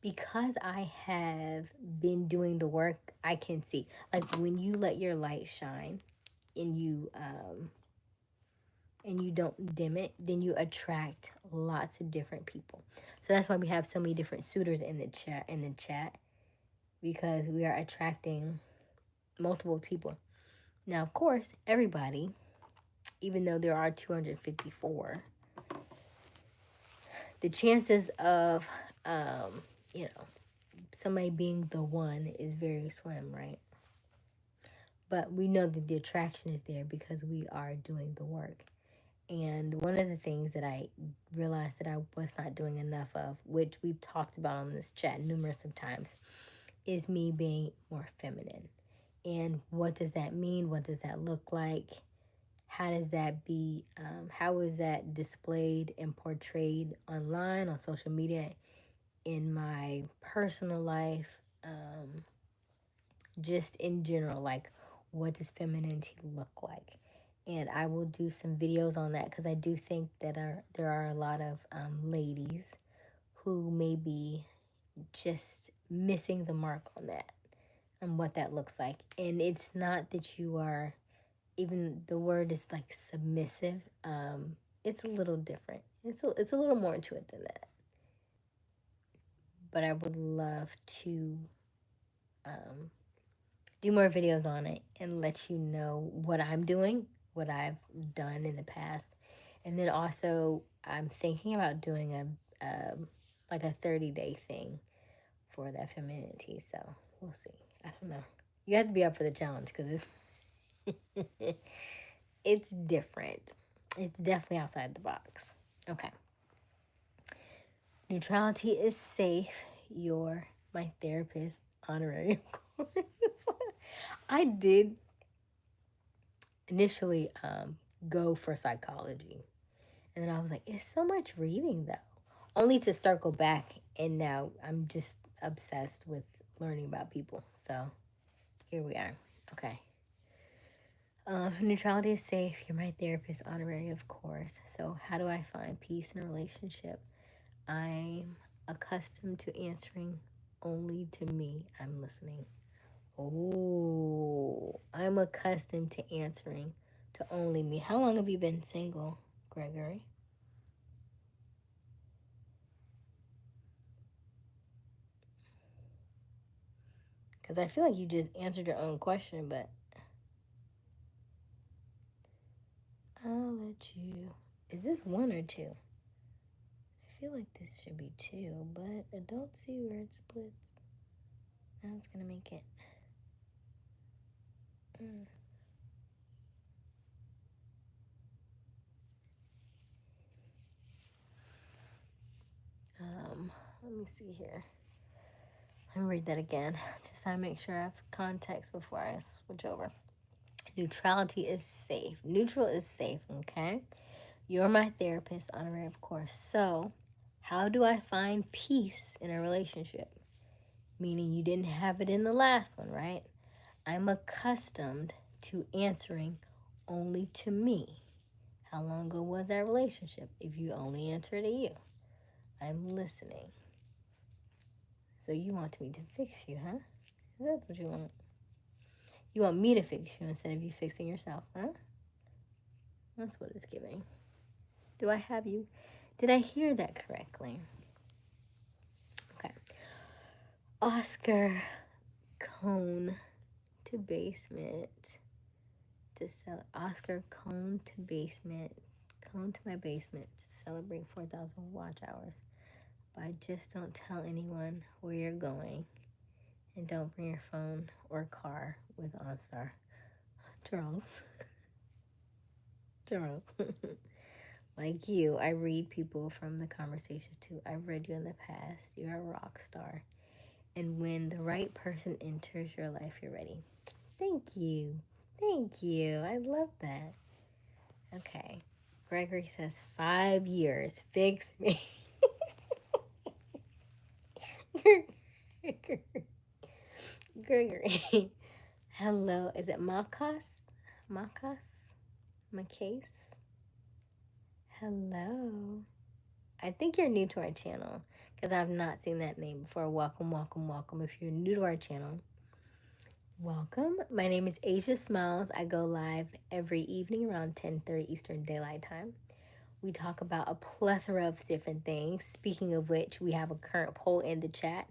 because I have been doing the work, I can see. Like when you let your light shine and you don't dim it, then you attract lots of different people. So that's why we have so many different suitors in the chat because we are attracting multiple people. Now, of course, everybody, even though there are 254, the chances of you know, somebody being the one is very slim, right? But we know that the attraction is there because we are doing the work. And one of the things that I realized that I was not doing enough of, which we've talked about on this chat numerous of times, is me being more feminine. And what does that mean? What does that look like? How does that be? How is that displayed and portrayed online, on social media, in my personal life? Just in general, like what does femininity look like? And I will do some videos on that because I do think that there are a lot of ladies who may be just missing the mark on that and what that looks like. And it's not that you are, even the word is like submissive. It's a little different. It's a little more to it than that. But I would love to do more videos on it and let you know what I'm doing, what I've done in the past. And then also I'm thinking about doing like a 30-day thing for that femininity. So we'll see. I don't know. You have to be up for the challenge because it's it's different. It's definitely outside the box. Okay. Neutrality is safe. You're my therapist honorary, of course. I did initially go for psychology. And then I was like, it's so much reading though. Only to circle back and now I'm just obsessed with learning about people. So here we are. Okay. Neutrality is safe. You're my therapist honorary, of course. So how do I find peace in a relationship? I'm accustomed to answering only to me. I'm listening. Oh, I'm accustomed to answering to only me. How long have you been single, Gregory? Because I feel like you just answered your own question, but I'll let you. Is this one or two? I feel like this should be two, but I don't see where it splits. Now it's going to make it. Let me see here. Let me read that again, just so I make sure I have context before I switch over. Neutrality is safe. Neutral is safe, okay? You're my therapist, honorary, of course. So, how do I find peace in a relationship? Meaning you didn't have it in the last one, right? I'm accustomed to answering only to me. How long ago was our relationship? If you only answer to you, I'm listening. So you want me to fix you, huh? Is that what you want? You want me to fix you instead of you fixing yourself, huh? That's what it's giving. Do I have you? Did I hear that correctly? Okay. Oscar Cone to basement to sell Oscar cone to basement. Cone to my basement to celebrate 4,000 watch hours. But just don't tell anyone where you're going. And don't bring your phone or car with OnStar. Charles. Charles. Like you, I read people from the conversation too. I've read you in the past. You're a rock star. And when the right person enters your life, you're ready. Thank you. Thank you. I love that. Okay. Gregory says 5 years. Fix me. Gregory. Hello. Is it Makas? Makas? Macase? Hello. I think you're new to our channel because I've not seen that name before. Welcome, welcome, welcome. If you're new to our channel, welcome. My name is Aysia Smiles. I go live every evening around 10:30 Eastern Daylight Time. We talk about a plethora of different things. Speaking of which, we have a current poll in the chat.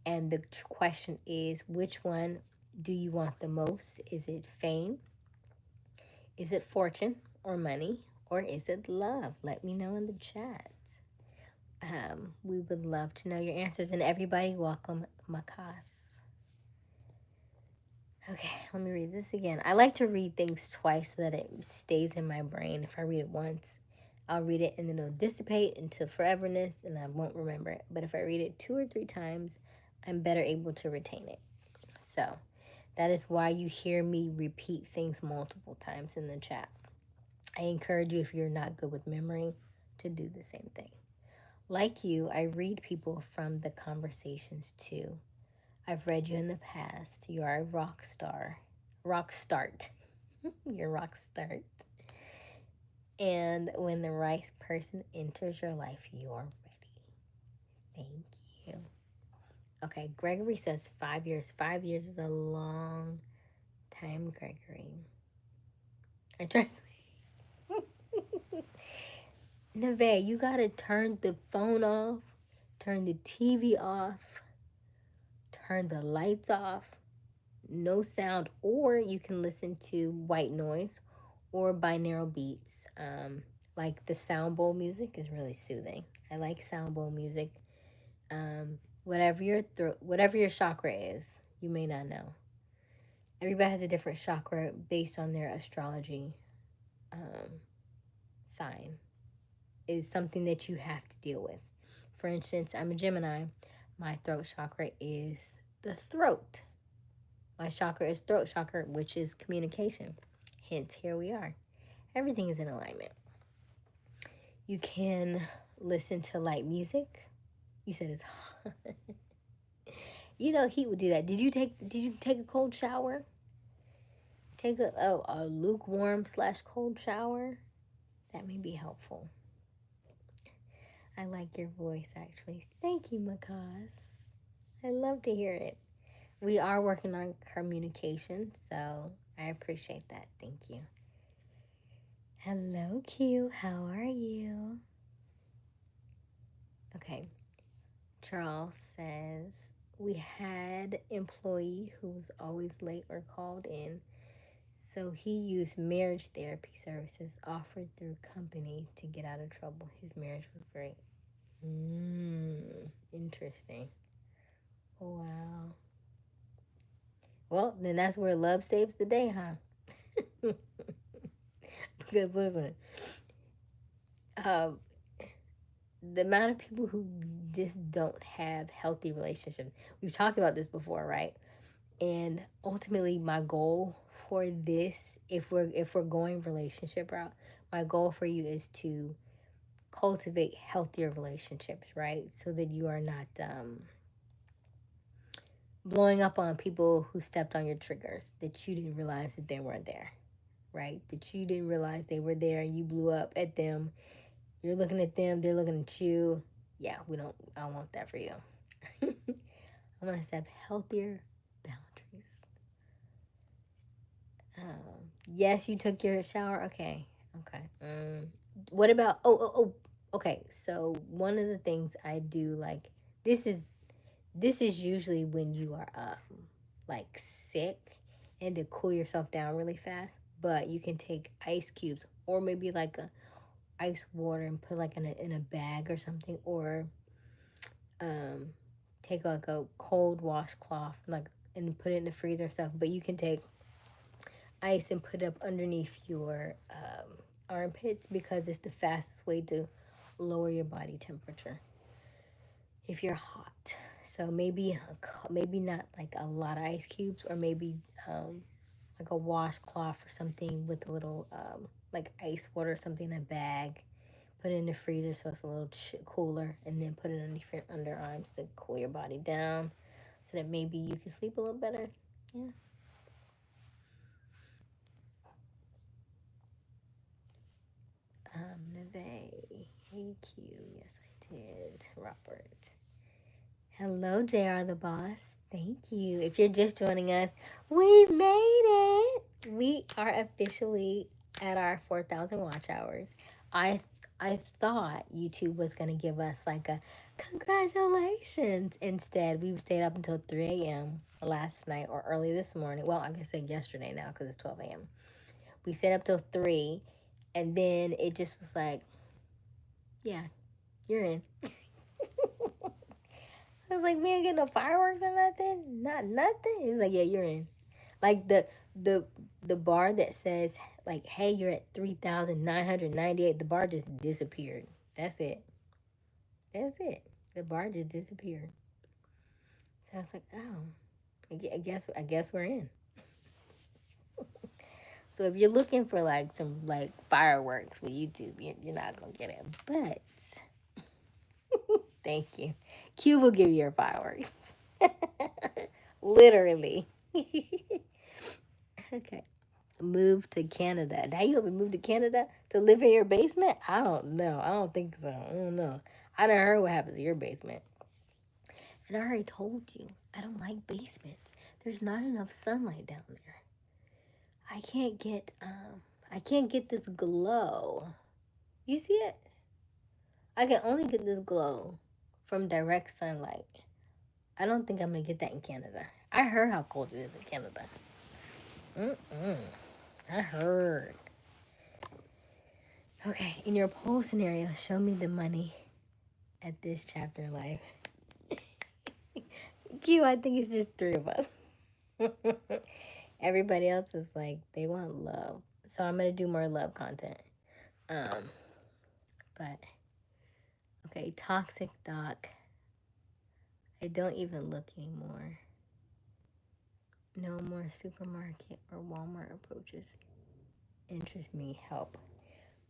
And the question is, which one do you want the most? Is it fame? Is it fortune or money? Or is it love? Let me know in the chat. We would love to know your answers. And everybody, welcome Makas. Okay, let me read this again. I like to read things twice so that it stays in my brain. If I read it once, I'll read it and then it'll dissipate into foreverness and I won't remember it. But if I read it 2 or 3 times, I'm better able to retain it. So that is why you hear me repeat things multiple times in the chat. I encourage you, if you're not good with memory, to do the same thing. Like you, I read people from the conversations too. I've read you in the past. You are a rock star. Rock start. You're rock start. And when the right person enters your life, you're ready. Thank you. Okay, Gregory says 5 years. 5 years is a long time, Gregory. I try to Neve, you gotta turn the phone off, turn the TV off, turn the lights off, no sound, or you can listen to white noise or binaural beats. Like the sound bowl music is really soothing. I like sound bowl music. Whatever your chakra is, you may not know. Everybody has a different chakra based on their astrology sign. Is something that you have to deal with. For instance, I'm a Gemini. My throat chakra is the throat. My chakra is throat chakra, which is communication. Hence, here we are. Everything is in alignment. You can listen to light music. You said it's hot. You know, heat would do that. Did you take a cold shower? Take a lukewarm / cold shower. That may be helpful. I like your voice, actually. Thank you, Makas. I love to hear it. We are working on communication, so I appreciate that. Thank you. Hello, Q. How are you? Okay. Charles says, we had employee who was always late or called in, so he used marriage therapy services offered through company to get out of trouble. His marriage was great. Interesting. Wow. Well, then that's where love saves the day, huh? Because listen, the amount of people who just don't have healthy relationships. We've talked about this before, right? And ultimately, my goal for this, if we're going relationship route, my goal for you is to cultivate healthier relationships, right? So that you are not blowing up on people who stepped on your triggers that you didn't realize that they weren't there, right? That you didn't realize they were there and you blew up at them. You're looking at them, they're looking at you. Yeah, I don't want that for you. I want us to have healthier boundaries. Yes, you took your shower. Okay. What about? Okay. So one of the things I do, like, this is usually when you are like sick and to cool yourself down really fast. But you can take ice cubes or maybe like a ice water and put like in a bag or something, or um, take like a cold washcloth like and put it in the freezer and stuff. But you can take ice and put it up underneath your armpits because it's the fastest way to lower your body temperature if you're hot. So maybe not like a lot of ice cubes, or maybe like a washcloth or something with a little like ice water or something in a bag. Put it in the freezer so it's a little cooler, and then put it underneath your underarms to cool your body down, so that maybe you can sleep a little better. Yeah. Neve. Hey Q. Yes, I did. Robert. Hello, JR the boss. Thank you. If you're just joining us, we made it. We are officially at our 4,000 watch hours. I I thought YouTube was gonna give us like a congratulations. Instead, we stayed up until 3 a.m. last night or early this morning. Well, I'm gonna say yesterday now because it's 12 a.m. We stayed up till 3, and then it just was like, yeah, you're in. I was like, we didn't get no fireworks or nothing. Not nothing. He was like, yeah, you're in. Like the the bar that says like, hey, you're at 3,998. The bar just disappeared. That's it. That's it. The bar just disappeared. So I was like, oh, I guess we're in. So if you're looking for like some like fireworks with YouTube, you're not gonna get it. But thank you. Q will give you your fireworks. Literally. Okay. Move to Canada. Now you ever move to Canada to live in your basement? I don't know. I don't think so. I don't know. I done heard what happens to your basement. And I already told you, I don't like basements. There's not enough sunlight down there. I can't get this glow. You see it? I can only get this glow from direct sunlight. I don't think I'm gonna get that in Canada. I heard how cold it is in Canada. Mm-mm. I heard. Okay, in your poll scenario, show me the money at this chapter in life. Q, I think it's just 3 of us. Everybody else is like, they want love. So I'm gonna do more love content. But okay, toxic doc. I don't even look anymore. No more supermarket or Walmart approaches interest me. Help.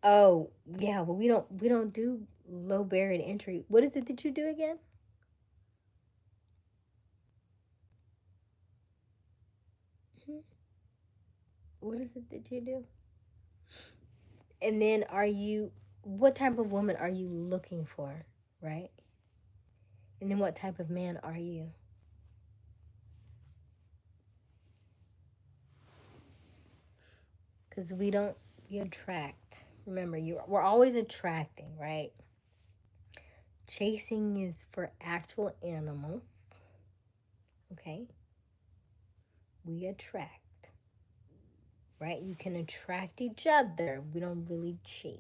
Oh yeah, well we don't do low barrier to entry. What is it that you do again? What is it that you do? And then what type of woman are you looking for, right? And then what type of man are you? Because we attract. Remember, we're always attracting, right? Chasing is for actual animals, okay? We attract, right? You can attract each other. We don't really chase,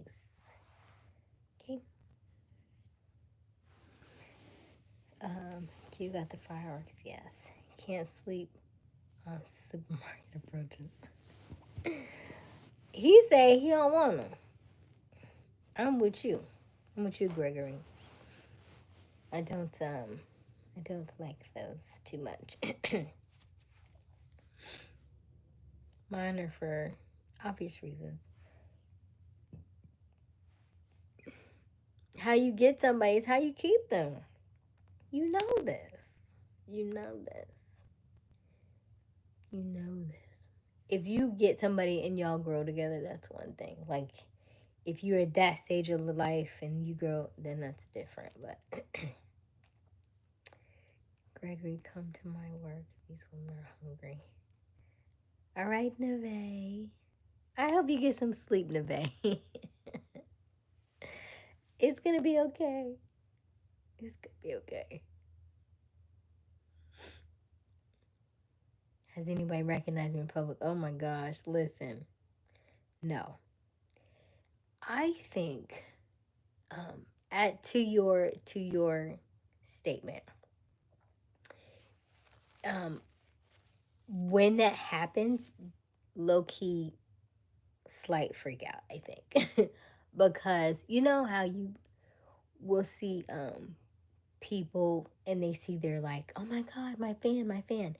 okay? You got the fireworks, yes. Can't sleep on supermarket approaches. He say he don't want them. I'm with you. I'm with you, Gregory. I don't like those too much. Mine are for obvious reasons. How you get somebody is how you keep them. You know this. You know this. You know this. If you get somebody and y'all grow together, that's one thing. Like, if you're at that stage of life and you grow, then that's different. But Gregory, come to my work. These women are hungry. All right, Neve. I hope you get some sleep, Neve. It's gonna be okay. It's gonna be okay. Has anybody recognized me in public? Oh my gosh, listen. No. I think to your statement, when that happens, low key slight freak out, I think. Because you know how you will see people and they see they're like, oh my god, my fan, my fan.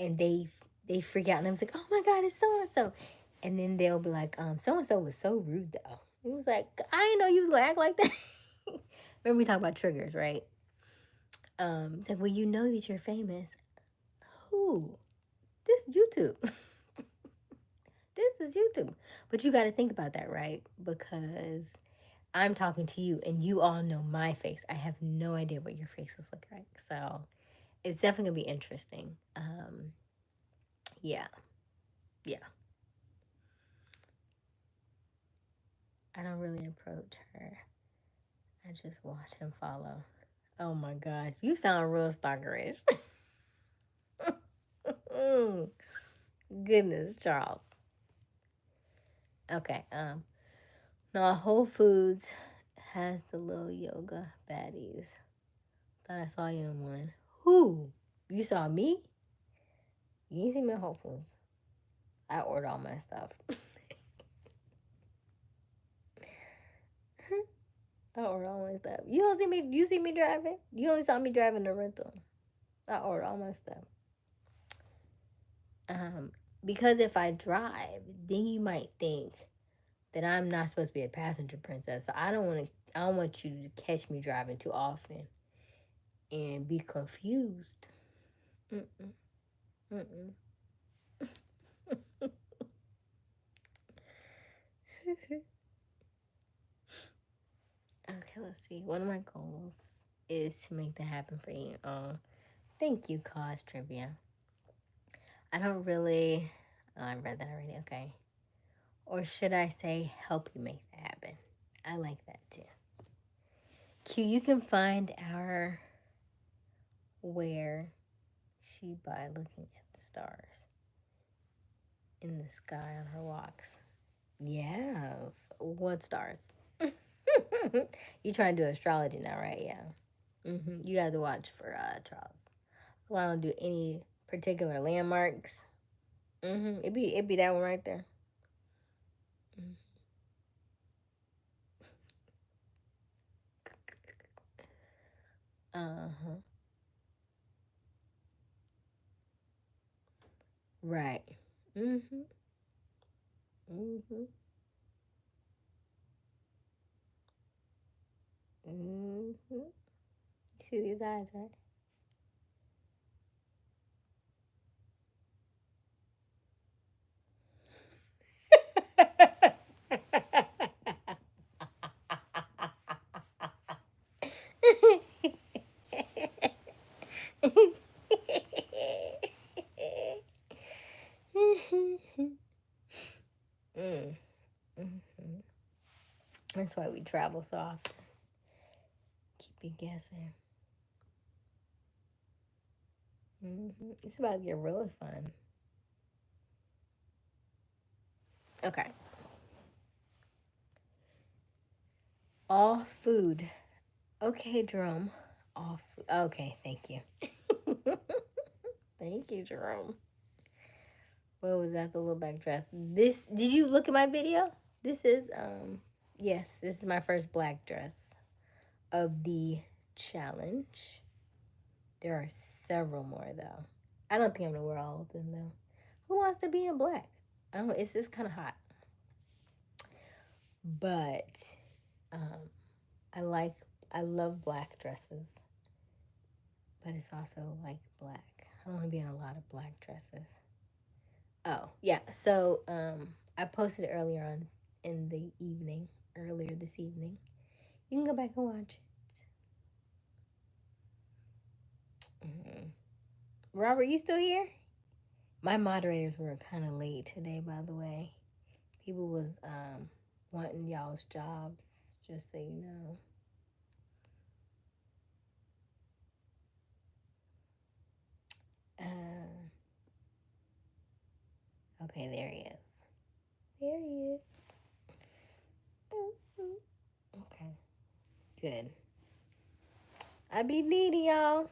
And they freak out and I was like, oh my god, it's so and so. And then they'll be like, so and so was so rude though. It was like, I didn't know you was gonna act like that. Remember we talk about triggers, right? It's like, well, you know that you're famous. Who? This is YouTube. This is YouTube. But you got to think about that, right? Because I'm talking to you and you all know my face. I have no idea what your faces look like. So it's definitely going to be interesting. Yeah. Yeah. I don't really approach her. I just watch him follow. Oh my gosh. You sound real stalkerish. Goodness, Charles. Okay. Now Whole Foods has the little yoga baddies. Thought I saw you in one. Who? You saw me? You ain't see me at Whole Foods. I ordered all my stuff. I ordered all my stuff. You don't see me. You see me driving? You only saw me driving the rental. I ordered all my stuff. Because if I drive, then you might think that I'm not supposed to be a passenger princess. So I don't want to. I don't want you to catch me driving too often and be confused. Mm-mm. Mm-mm. Okay, let's see. One of my goals is to make that happen for you. Thank you, Cause Trivia. I don't really. Oh, I read that already. Okay. Or should I say, help you make that happen? I like that too. Q, you can find our where she by looking at the stars in the sky on her walks. Yes. What stars? You trying to do astrology now, right? Yeah. You have to watch for Charles. So I don't do any particular landmarks. It'd be that one right there. Uh-huh. Right. Mm-hmm. Mm-hmm. Mm-hmm. You see these eyes, right? mm. hmm That's why we travel so often. Keep you guessing. It's about to get really fun. Okay. All food. Okay, Jerome. All food. Okay, thank you. Thank you, Jerome. What was that? The little back dress. This. Did you look at my video? This is Yes, this is my first black dress of the challenge. There are several more though. I don't think I'm gonna wear all of them though. Who wants to be in black? I don't. It's just kind of hot. But um, I like. I love black dresses, but it's also like black. I don't want to be in a lot of black dresses. Oh yeah. So I posted it earlier on in the evening. Earlier this evening. You can go back and watch it. Robert, you still here? My moderators were kind of late today, by the way. People was wanting y'all's jobs, just so you know. Okay, there he is. There he is. Okay, good. I be needy, y'all.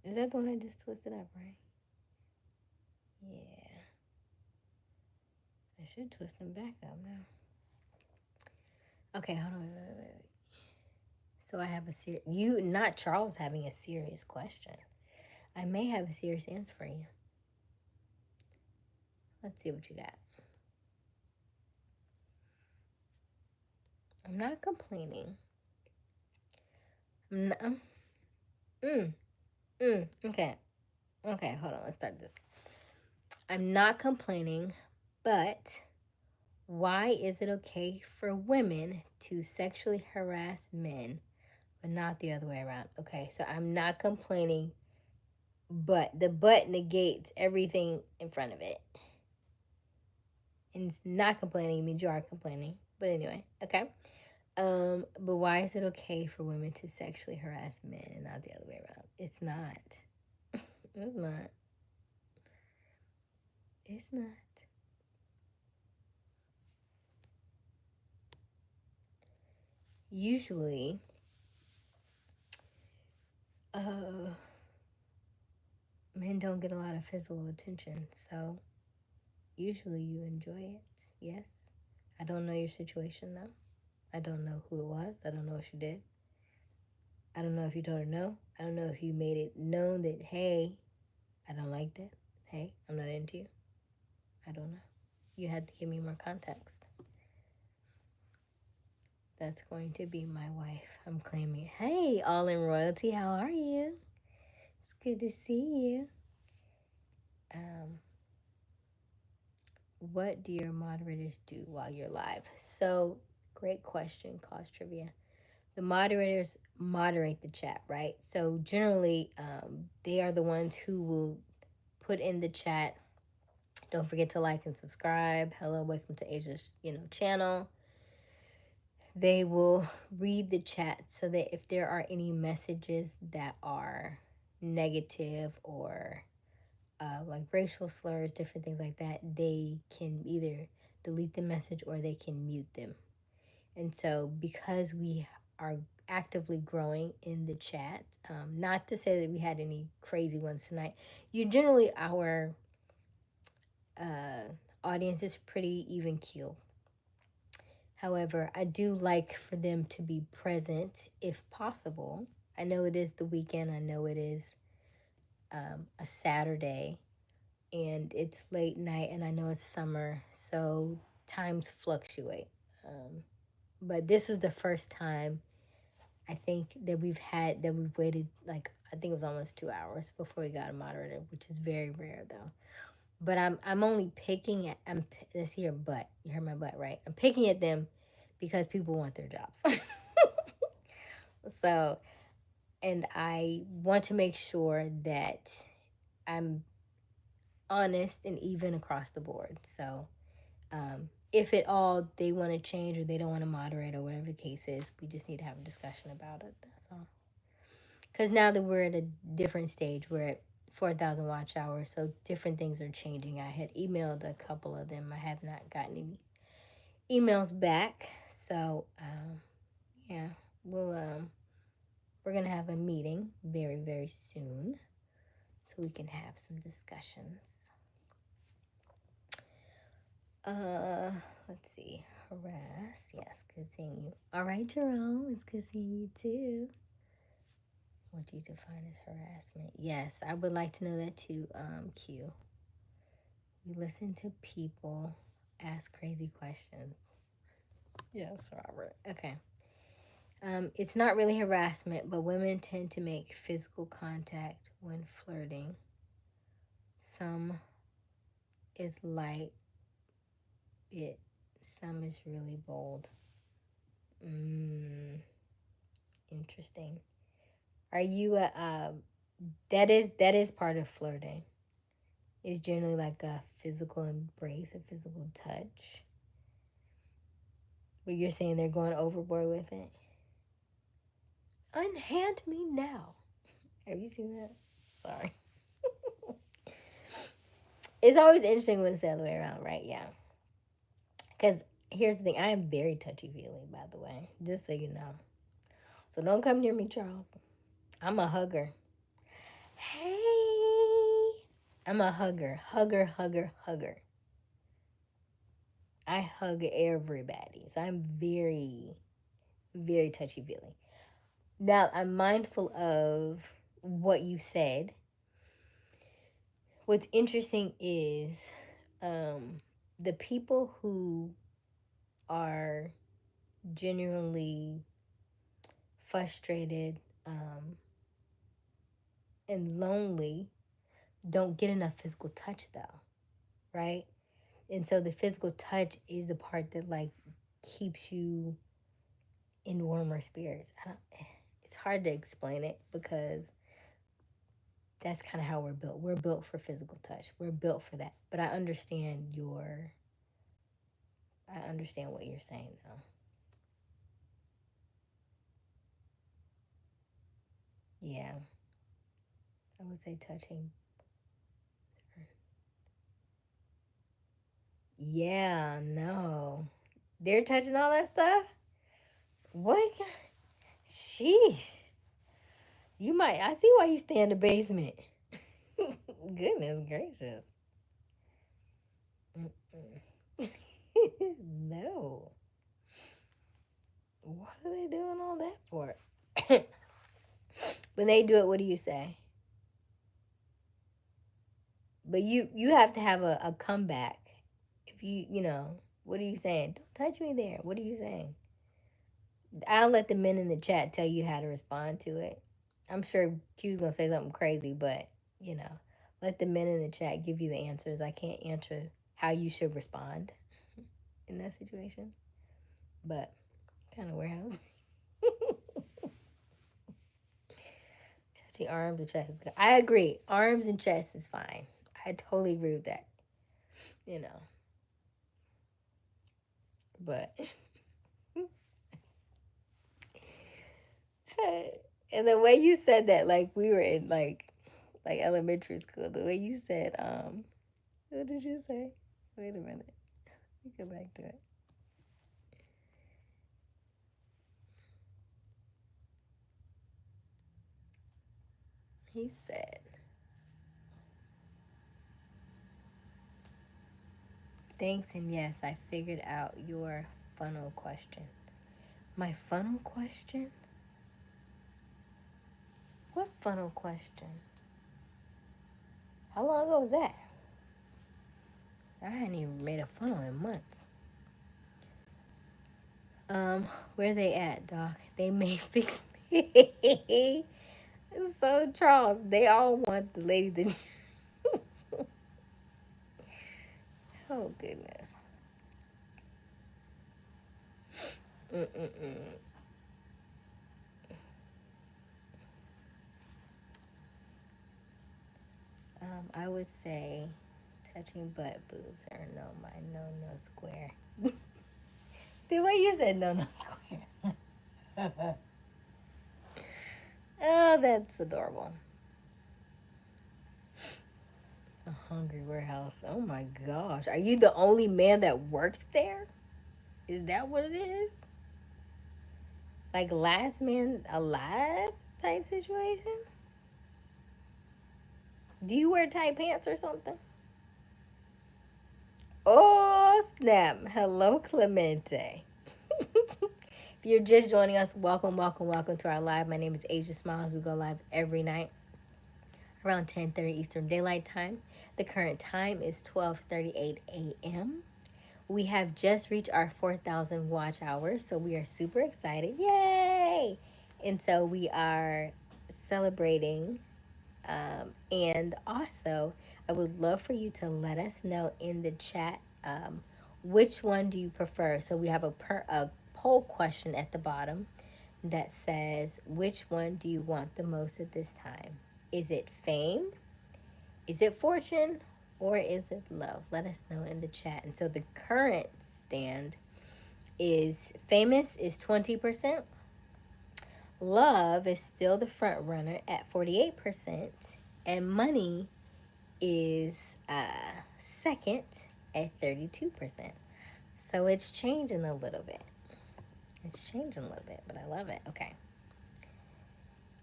Is that the one I just twisted up, right? Yeah. I should twist them back up now. Okay, hold on. Wait. So I have not Charles having a serious question. I may have a serious answer for you. Let's see what you got. I'm not complaining. I'm not, okay. Okay, hold on. Let's start this. I'm not complaining, but why is it okay for women to sexually harass men, but not the other way around? Okay, so I'm not complaining, but the but negates everything in front of it. And it's not complaining means you are complaining. But anyway, okay. But why is it okay for women to sexually harass men and not the other way around? It's not. It's not. It's not. Usually, men don't get a lot of physical attention, so usually you enjoy it. Yes. I don't know your situation though. I don't know who it was. I don't know what she did. I don't know if you told her no. I don't know if you made it known that, hey, I don't like that. Hey, I'm not into you. I don't know. You had to give me more context. That's going to be my wife. I'm claiming, hey, all in royalty, how are you? It's good to see you. What do your moderators do while you're live? So, great question, cause trivia. The moderators moderate the chat, right? So generally, they are the ones who will put in the chat. Don't forget to like and subscribe. Hello, welcome to Aysia's channel. They will read the chat so that if there are any messages that are negative or like racial slurs, different things like that, they can either delete the message or they can mute them. And so because we are actively growing in the chat, not to say that we had any crazy ones tonight, our audience is pretty even keel. However, I do like for them to be present if possible. I know it is the weekend. I know it is a Saturday and it's late night and I know it's summer, so times fluctuate. But this was the first time I think that we've waited, like, I think it was almost 2 hours before we got a moderator, which is very rare though. But I'm only picking at, let's hear butt. You heard my butt, right? I'm picking at them because people want their jobs. So, and I want to make sure that I'm honest and even across the board. So, if at all they want to change or they don't want to moderate or whatever the case is, we just need to have a discussion about it. That's all. Because now that we're at a different stage, we're at 4,000 watch hours, so different things are changing. I had emailed a couple of them. I have not gotten any emails back. So, yeah, we're going to have a meeting very, very soon so we can have some discussions. Let's see. Harass. Yes, good seeing you. All right, Jerome. It's good seeing you too. What do you define as harassment? Yes, I would like to know that too, Q. We listen to people ask crazy questions. Yes, Robert. Okay. It's not really harassment, but women tend to make physical contact when flirting. Some is light bit, some is really bold. Interesting. Are you that is part of flirting. It's generally like a physical embrace, a physical touch. But you're saying they're going overboard with it. Unhand me now. Have you seen that? Sorry. It's always interesting when it's the other way around, right? Yeah. Because here's the thing, I am very touchy feely, by the way, just so you know. So don't come near me, Charles. I'm a hugger. Hey, I'm a hugger, hugger. I hug everybody. So I'm very, very touchy feely. Now, I'm mindful of what you said. What's interesting is the people who are genuinely frustrated and lonely don't get enough physical touch, though, right? And so the physical touch is the part that like keeps you in warmer spirits. It's hard to explain it because that's kind of how we're built. We're built for physical touch. We're built for that. But I understand what you're saying though. Yeah. I would say touching. Yeah, no. They're touching all that stuff? What? Sheesh. I see why you stay in the basement. Goodness gracious. No. What are they doing all that for? When they do it, what do you say? But you have to have a comeback. If what are you saying? Don't touch me there. What are you saying? I'll let the men in the chat tell you how to respond to it. I'm sure Q's gonna say something crazy, but you know, let the men in the chat give you the answers. I can't answer how you should respond in that situation. But kind of warehouse. Touching arms or chest is good. I agree. Arms and chest is fine. I totally agree with that. You know. But and the way you said that, like we were in like elementary school, the way you said, what did you say? Wait a minute. Let me go back to it. He said, thanks and yes, I figured out your funnel question. My funnel question? What funnel question? How long ago was that? I hadn't even made a funnel in months. Where they at, Doc? They may fix me. So Charles, they all want the ladies to. Oh goodness. Mm-mm-mm. I would say touching butt boobs or no, my no square. The way you said no square. Oh, that's adorable. A hungry warehouse. Oh my gosh. Are you the only man that works there? Is that what it is? Like last man alive type situation? Do you wear tight pants or something? Oh, snap. Hello, Clemente. If you're just joining us, welcome to our live. My name is Aysia Smiles. We go live every night around 10:30 Eastern Daylight Time. The current time is 12:38 a.m. We have just reached our 4,000 watch hours, so we are super excited. Yay! And so we are celebrating. And also, I would love for you to let us know in the chat which one do you prefer. So we have a poll question at the bottom that says, which one do you want the most at this time? Is it fame? Is it fortune? Or is it love? Let us know in the chat. And so the current stand is famous is 20%. Love is still the front runner at 48%. And money is second at 32%. So it's changing a little bit. It's changing a little bit, but I love it. Okay.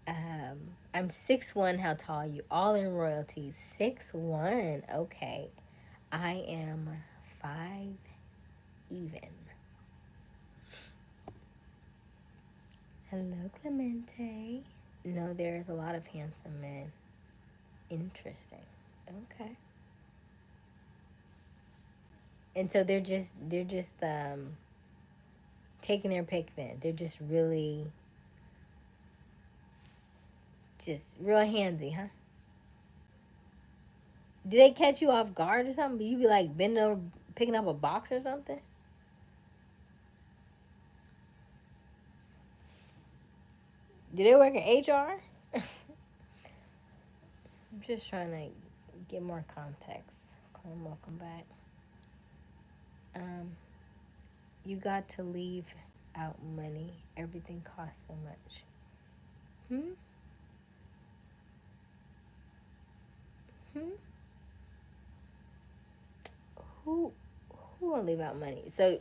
I'm 6'1". How tall are you? All in royalties. 6'1". Okay. I am 5 even. Hello, Clemente. No, there's a lot of handsome men. Interesting. Okay. And so they're just taking their pick then. They're just really just real handsy, huh? Did they catch you off guard or something? You be like bending over picking up a box or something? Did they work in HR? I'm just trying to get more context. Clem, welcome back. Um, you got to leave out money. Everything costs so much. Hmm? Hmm? Who who won't leave out money? So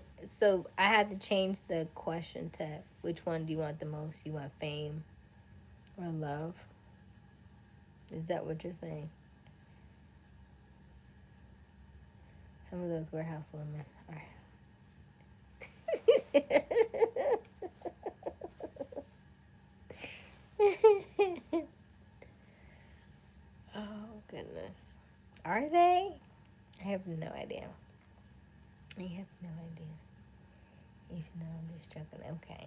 I had to change the question to which one do you want the most? You want fame or love? Is that what you're saying? Some of those warehouse women are. Oh goodness. Are they? I have no idea. I have no idea. You should know I'm just joking. Okay.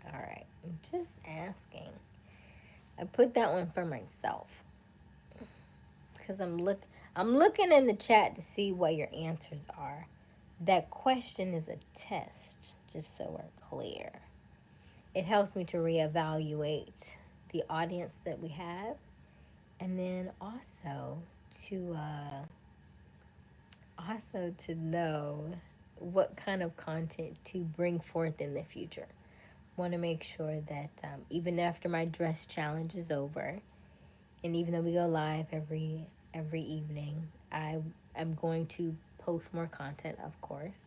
Alright. I'm just asking. I put that one for myself. Because I'm looking in the chat to see what your answers are. That question is a test, just so we're clear. It helps me to reevaluate the audience that we have, and then also to know what kind of content to bring forth in the future. Want to make sure that even after my dress challenge is over, and even though we go live every evening, I am going to post more content, of course.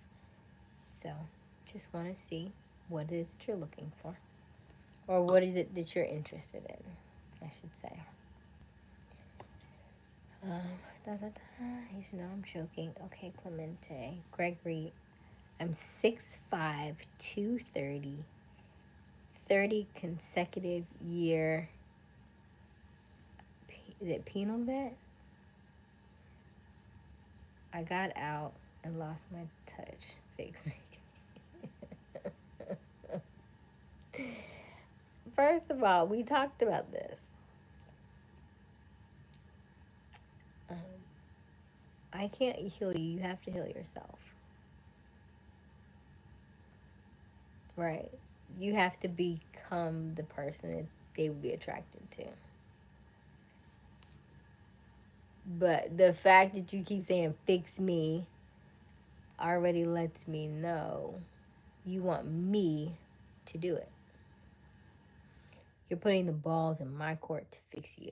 So, just want to see what it is that you're looking for, or what is it that you're interested in, I should say. Da, da, da. You should know I'm joking. Okay, Clemente. Gregory, I'm 6'5", 230, 30 consecutive year. Is it penal vet? I got out and lost my touch. Fix me. First of all, we talked about this. Um, I can't heal you. You have to heal yourself. Right. You have to become the person that they would be attracted to. But the fact that you keep saying fix me already lets me know you want me to do it. You're putting the balls in my court to fix you.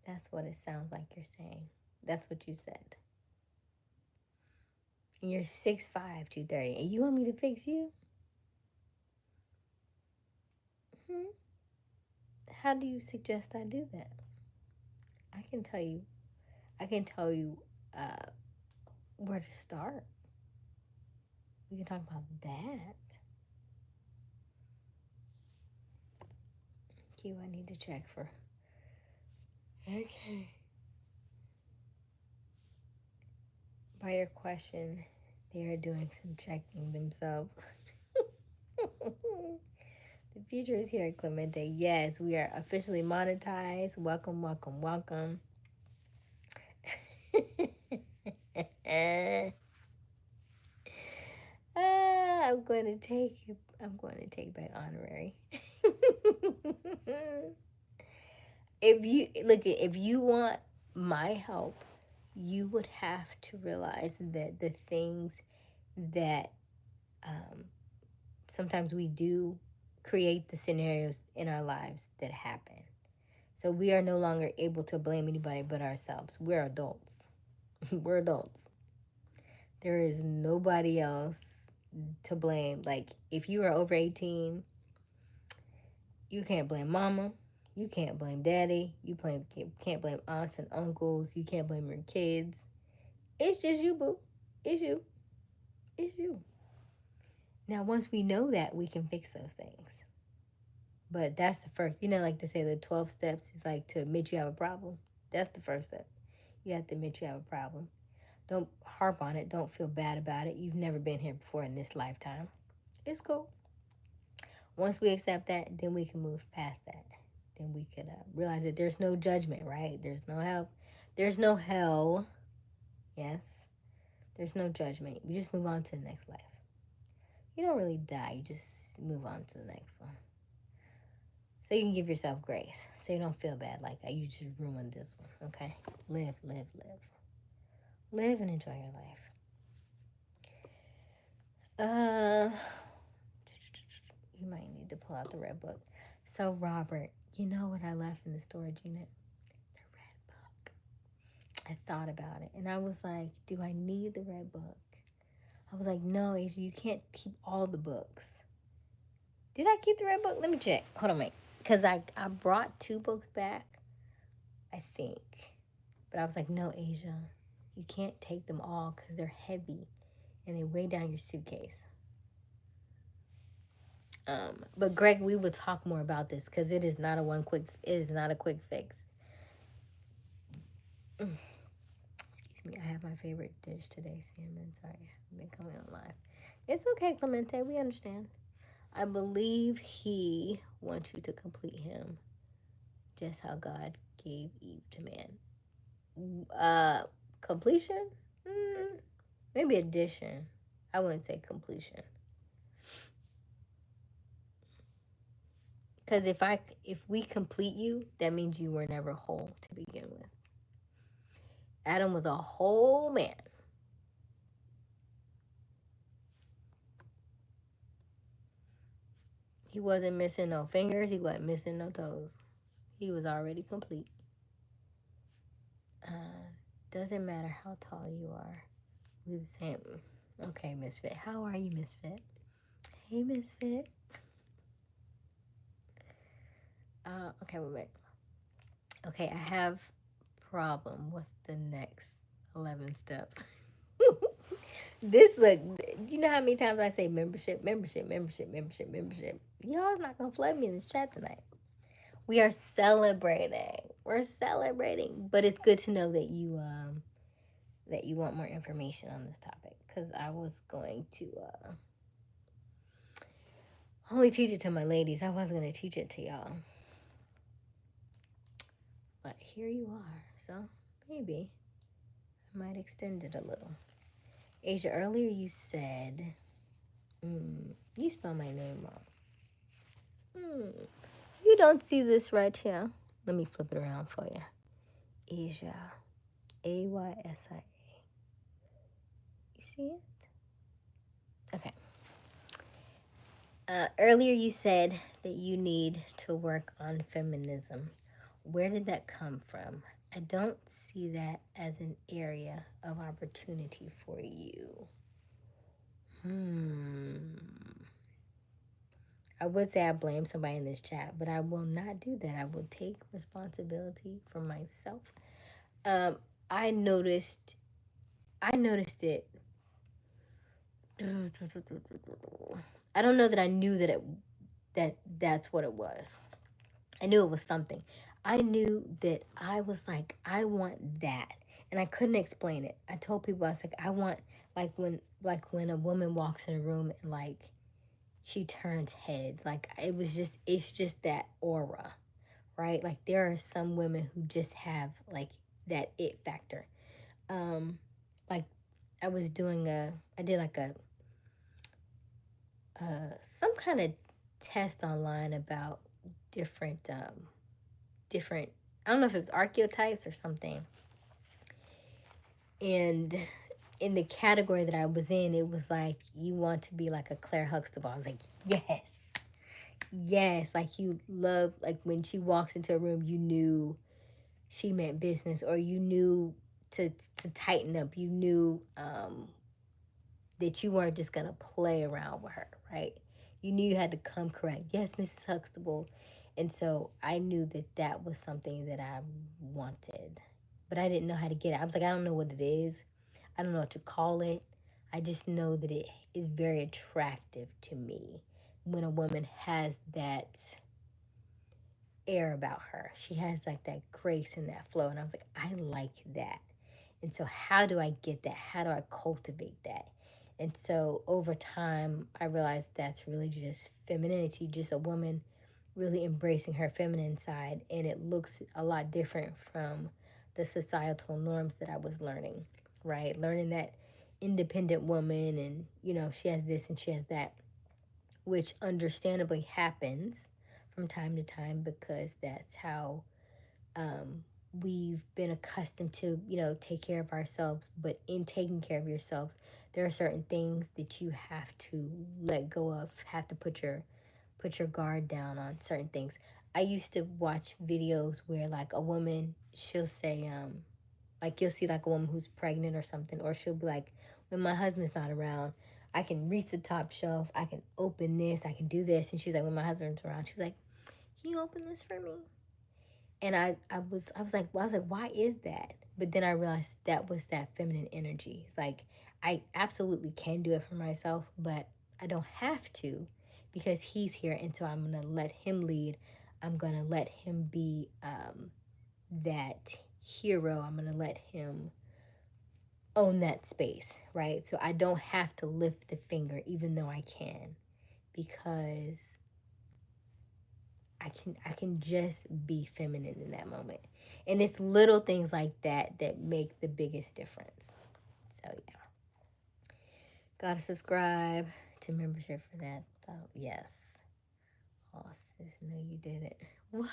That's what it sounds like you're saying. That's what you said. And you're 6'5", 230, and you want me to fix you? Hmm? How do you suggest I do that? I can tell you. I can tell you where to start. We can talk about that. Q, I need to check for. Okay. By your question, they are doing some checking themselves. The future is here, Clemente. Yes, we are officially monetized. Welcome, welcome, welcome. I'm going to take back honorary. If you want my help, you would have to realize that the things that sometimes we do create the scenarios in our lives that happen. So we are no longer able to blame anybody but ourselves. We're adults. We're adults. There is nobody else to blame. Like, if you are over 18, you can't blame mama. You can't blame daddy. Can't blame aunts and uncles. You can't blame your kids. It's just you, boo. It's you. It's you. Now, once we know that, we can fix those things. But that's the first, like they say, the 12 steps is like to admit you have a problem. That's the first step. You have to admit you have a problem. Don't harp on it. Don't feel bad about it. You've never been here before in this lifetime. It's cool. Once we accept that, then we can move past that. Then we could realize that there's no judgment, right? There's no help. There's no hell. Yes. There's no judgment. You just move on to the next life. You don't really die. You just move on to the next one. So you can give yourself grace. So you don't feel bad like you just ruined this one. Okay? Live, live, live. Live and enjoy your life. You might need to pull out the red book. So Robert, you know what I left in the storage unit? The red book. I thought about it and I was like, do I need the red book? I was like, no, Aysia, you can't keep all the books. Did I keep the red book? Let me check. Hold on, wait. Because I brought 2 books back, I think. But I was like, no, Aysia, you can't take them all because they're heavy and they weigh down your suitcase. But Greg, we will talk more about this because it is not a quick fix. Excuse me, I have my favorite dish today, salmon. Sorry, I haven't been coming on live. It's okay, Clemente, we understand. I believe he wants you to complete him just how God gave Eve to man. Completion? Maybe addition. I wouldn't say completion. Because if we complete you, that means you were never whole to begin with. Adam was a whole man. He wasn't missing no fingers. He wasn't missing no toes. He was already complete. Doesn't matter how tall you are. We're the same. Okay, Misfit. How are you, Misfit? Hey, Misfit. Okay, wait. Okay, I have problem. What's the next 11 steps? You know how many times I say membership? Y'all's not gonna flood me in this chat tonight. We are celebrating. We're celebrating, but it's good to know that you want more information on this topic because I was going to only teach it to my ladies. I wasn't gonna teach it to y'all, but here you are. So maybe I might extend it a little. Aysia, earlier you said, you spelled my name wrong. You don't see this right here. Let me flip it around for you. Aysia, Aysia. You see it? Okay. Earlier you said that you need to work on feminism. Where did that come from? I don't see that as an area of opportunity for you. I would say I blame somebody in this chat, but I will not do that. I will take responsibility for myself. I noticed it. I don't know that I knew that's what it was. I knew it was something. I knew that I was like, I want that. And I couldn't explain it. I told people, I was like, I want, when a woman walks in a room and she turns heads. It's just that aura, right? Like there are some women who just have that it factor. I was doing I did some kind of test online about different, I don't know if it was archetypes or something. And in the category that I was in, it was like, you want to be like a Claire Huxtable. I was like, yes, Yes, like you love, like when she walks into a room, you knew she meant business, or you knew to tighten up. You knew that you weren't just gonna play around with her, right? You knew you had to come correct. Yes, Mrs. Huxtable. And so I knew that that was something that I wanted, but I didn't know how to get it. I was like, I don't know what it is. I don't know what to call it. I just know that it is very attractive to me when a woman has that air about her. She has like that grace and that flow. And I was like, I like that. And so, how do I get that? How do I cultivate that? And so, over time, I realized that's really just femininity, just a woman really embracing her feminine side. And it looks a lot different from the societal norms that I was learning, right? Learning that independent woman, and, you know, she has this and she has that, which understandably happens from time to time because that's how we've been accustomed to, you know, take care of ourselves. But in taking care of yourselves, there are certain things that you have to let go of, have to put your guard down on certain things. I used to watch videos where like a woman, she'll say, like you'll see like a woman who's pregnant or something, or she'll be like, when my husband's not around, I can reach the top shelf, I can open this, I can do this. And she's like, when my husband's around, she's like, can you open this for me? And I was like, why is that? But then I realized that was that feminine energy. It's like I absolutely can do it for myself, but I don't have to because he's here, and so I'm gonna let him lead. I'm gonna let him be that hero. I'm gonna let him own that space, right? So I don't have to lift the finger, even though I can, because I can just be feminine in that moment. And it's little things like that that make the biggest difference. So yeah. Gotta subscribe to membership for that. So yes. Oh sis, no you didn't. What?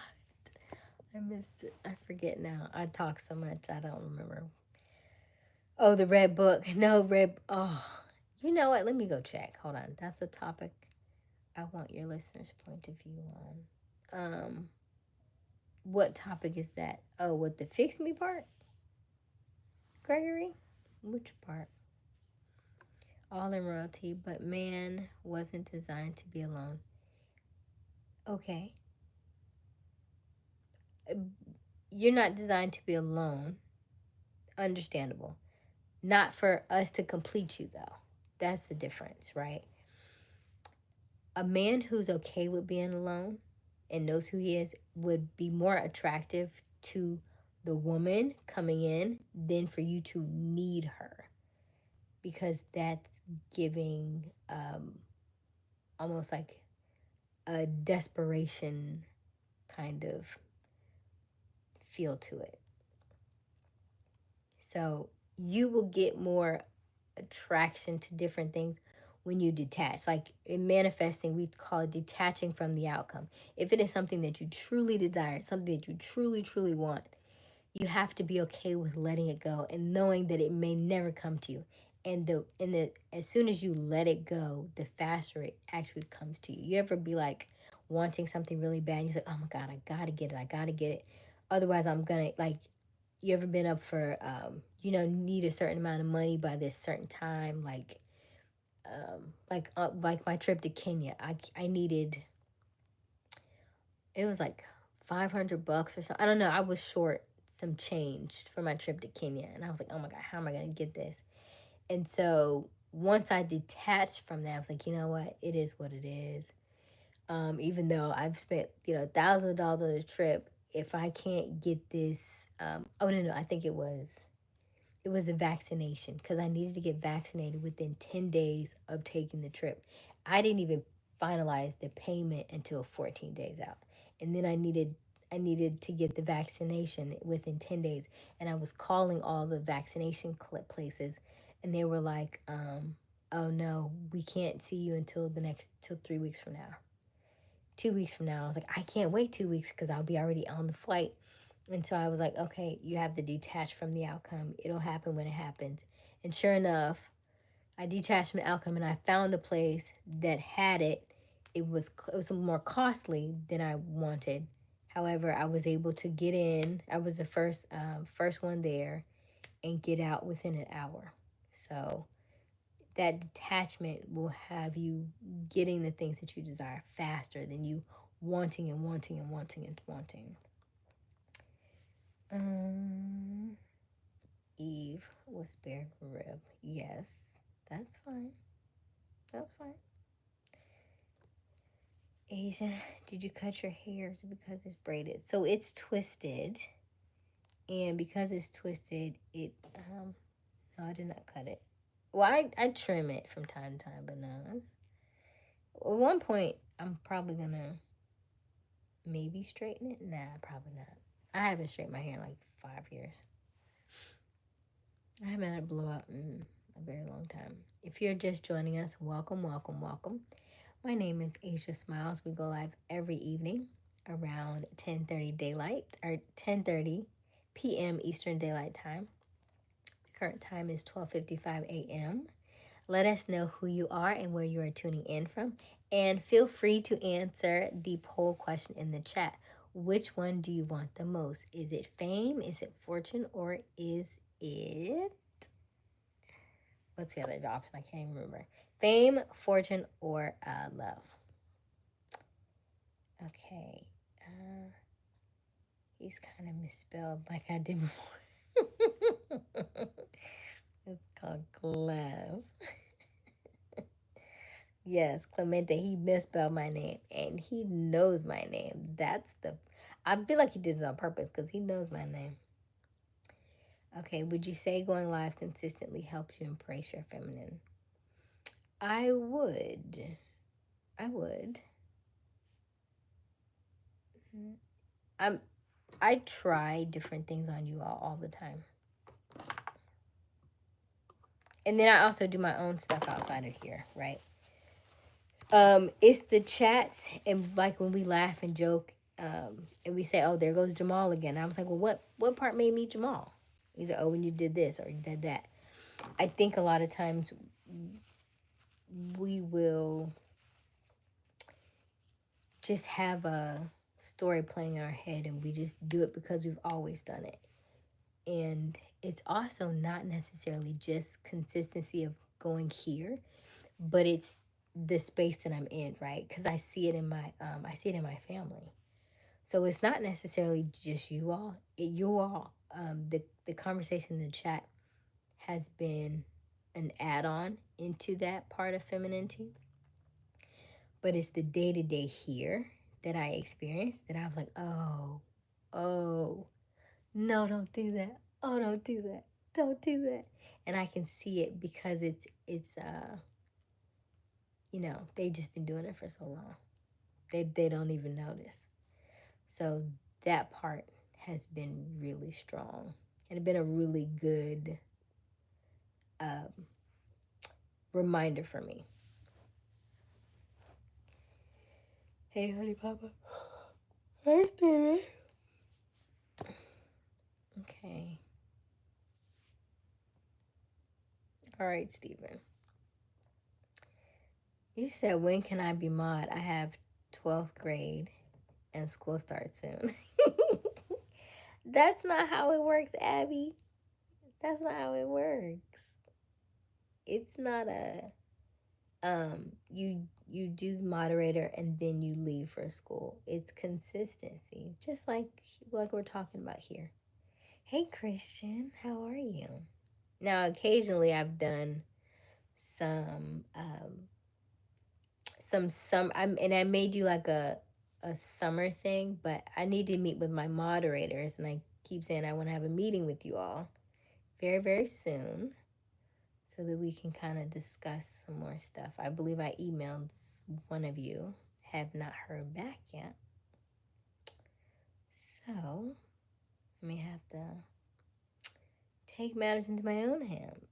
I missed it. I forget now. I talk so much I don't remember. Oh, the red book. No, red. Oh, you know what? Let me go check. Hold on. That's a topic I want your listeners' point of view on. What topic is that? Oh, with the fix me part? Gregory? Which part? All in royalty, but man wasn't designed to be alone. Okay. You're not designed to be alone. Understandable. Not for us to complete you, though. That's the difference, right? A man who's okay with being alone and knows who he is would be more attractive to the woman coming in than for you to need her, because that's giving almost like a desperation kind of feel to it. So you will get more attraction to different things when you detach. Like in manifesting, we call it detaching from the outcome. If it is something that you truly desire, something that you truly, truly want, you have to be okay with letting it go and knowing that it may never come to you. And the as soon as you let it go, the faster it actually comes to you. You ever be like wanting something really bad and you're like, oh my God, I gotta get it, I gotta get it. Otherwise I'm gonna like, you ever been up for need a certain amount of money by this certain time, like my trip to Kenya. I needed, it was like $500 or something. I don't know. I was short some change for my trip to Kenya, and I was like, oh my God, how am I gonna get this? And so once I detached from that, I was like, you know what, it is what it is. Even though I've spent thousands of dollars on a trip, if I can't get this, oh no, I think it was a vaccination, because I needed to get vaccinated within 10 days of taking the trip. I didn't even finalize the payment until 14 days out. And then I needed to get the vaccination within 10 days. And I was calling all the vaccination places, and they were like, oh no, we can't see you till 3 weeks from now. 2 weeks from now. I was like, I can't wait 2 weeks because I'll be already on the flight. And so I was like, okay, you have to detach from the outcome. It'll happen when it happens. And sure enough, I detached from the outcome and I found a place that had it. it was more costly than I wanted. However, I was able to get in. I was the first one there and get out within an hour. So that detachment will have you getting the things that you desire faster than you wanting and wanting and wanting and wanting. Eve was spared rib. Yes, that's fine. That's fine. Asia, did you cut your hair? Is it because it's braided? So it's twisted, and because it's twisted, it no, I did not cut it. Well, I trim it from time to time, but no, it's, at one point I'm probably gonna maybe straighten it. Nah, probably not. I haven't straightened my hair in like 5 years. I haven't had a blowout in a very long time. If you're just joining us, welcome, welcome, welcome. My name is Aysia Smiles. We go live every evening around 10:30 daylight or 10:30 p.m. Eastern Daylight Time. The current time is 12:55 a.m. Let us know who you are and where you are tuning in from, and feel free to answer the poll question in the chat. Which one do you want the most? Is it fame? Is it fortune? Or is it, what's the other option? I can't even remember. Fame, fortune, or love. Okay. He's kind of misspelled like I did before. It's called glass. Yes, Clemente, he misspelled my name and he knows my name. I feel like he did it on purpose because he knows my name. Okay, would you say going live consistently helps you embrace your feminine? I would. I try different things on you all the time. And then I also do my own stuff outside of here, right? It's the chats and like when we laugh and joke, and we say, "Oh, there goes Jamal again." I was like, "Well, what part made me Jamal?" He said, "Oh, when you did this or you did that." I think a lot of times we will just have a story playing in our head, and we just do it because we've always done it. And it's also not necessarily just consistency of going here, but it's the space that I'm in, right? Because I see it in my family. So it's not necessarily just you all. You all. The conversation in the chat has been an add-on into that part of femininity, but it's the day-to-day here that I experience that I was like, oh, no, don't do that. Oh, don't do that. Don't do that. And I can see it because it's they've just been doing it for so long. They don't even notice. So that part has been really strong and been a really good reminder for me. Hey, honey papa. Hey, baby. Okay. All right, Stephen. You said, when can I be mod? I have 12th grade and school starts soon. That's not how it works, Abby. That's not how it works. It's not a you do moderator and then you leave for school. It's consistency, just like we're talking about here. Hey, Christian, how are you? Now, occasionally I've done some and I may do like a summer thing, but I need to meet with my moderators, and I keep saying I want to have a meeting with you all very, very soon so that we can kind of discuss some more stuff. I believe I emailed one of you, have not heard back yet. So I may have to take matters into my own hands.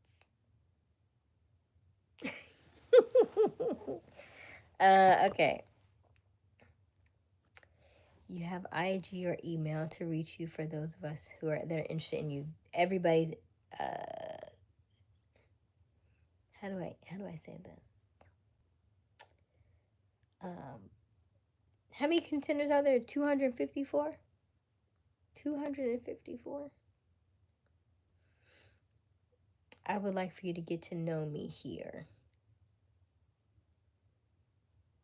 Okay. You have IG or email to reach you for those of us that are interested in you. Everybody's how do I say this? Um, how many contenders are there? 254? 254? I would like for you to get to know me here.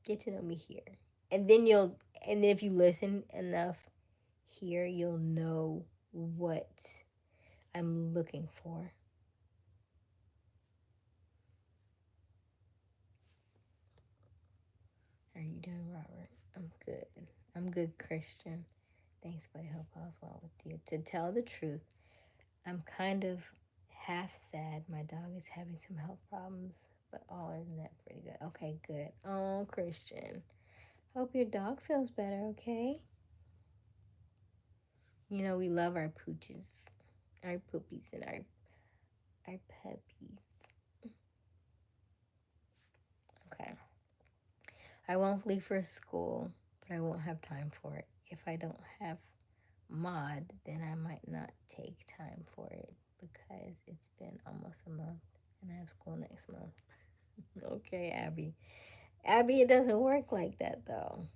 Get to know me here. And then if you listen enough here, you'll know what I'm looking for. How are you doing, Robert? I'm good. I'm good, Christian. Thanks, buddy. Hope all's well with you. To tell the truth, I'm kind of half sad. My dog is having some health problems, but all isn't that pretty good. Okay, good. Oh, Christian. Hope your dog feels better, okay? You know, we love our pooches, our poopies, and our puppies. Okay. I won't leave for school, but I won't have time for it. If I don't have mod, then I might not take time for it because it's been almost a month and I have school next month. Okay, Abby. Abby, it doesn't work like that though.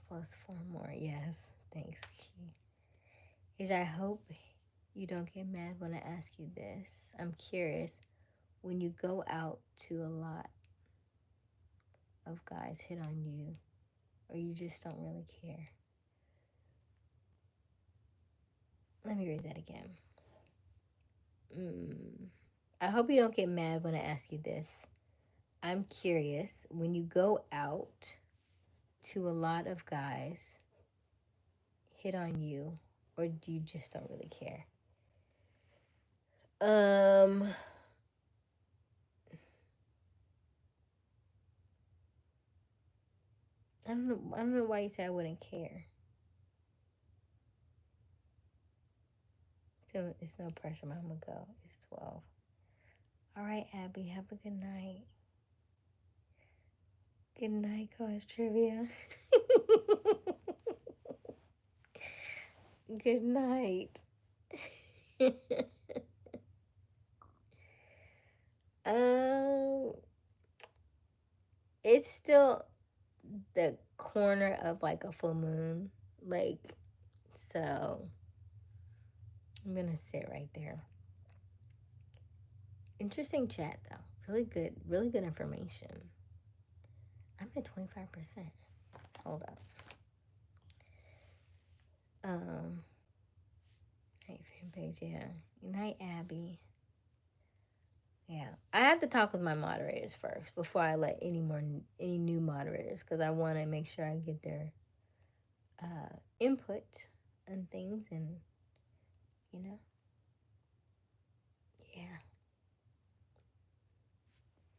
Plus four more. Yes. Thanks, Key. Is I hope you don't get mad when I ask you this. I'm curious, when you go out to a lot of guys hit on you, or you just don't really care. Let me read that again. I hope you don't get mad when I ask you this. I'm curious, when you go out to a lot of guys hit on you, or do you just don't really care? Um, I don't know. I don't know why you say I wouldn't care. So it's no pressure. I'm gonna go. It's 12. All right, Abby. Have a good night. Good night, Cause Trivia. Good night. um, it's still the corner of like a full moon, like, so I'm gonna sit right there. Interesting chat though. Really good information. I'm at 25%. Hold up. Um, hey, fan page, yeah. Good night, Abby. Yeah, I have to talk with my moderators first before I let any new moderators, because I want to make sure I get their input and things, and you know, yeah.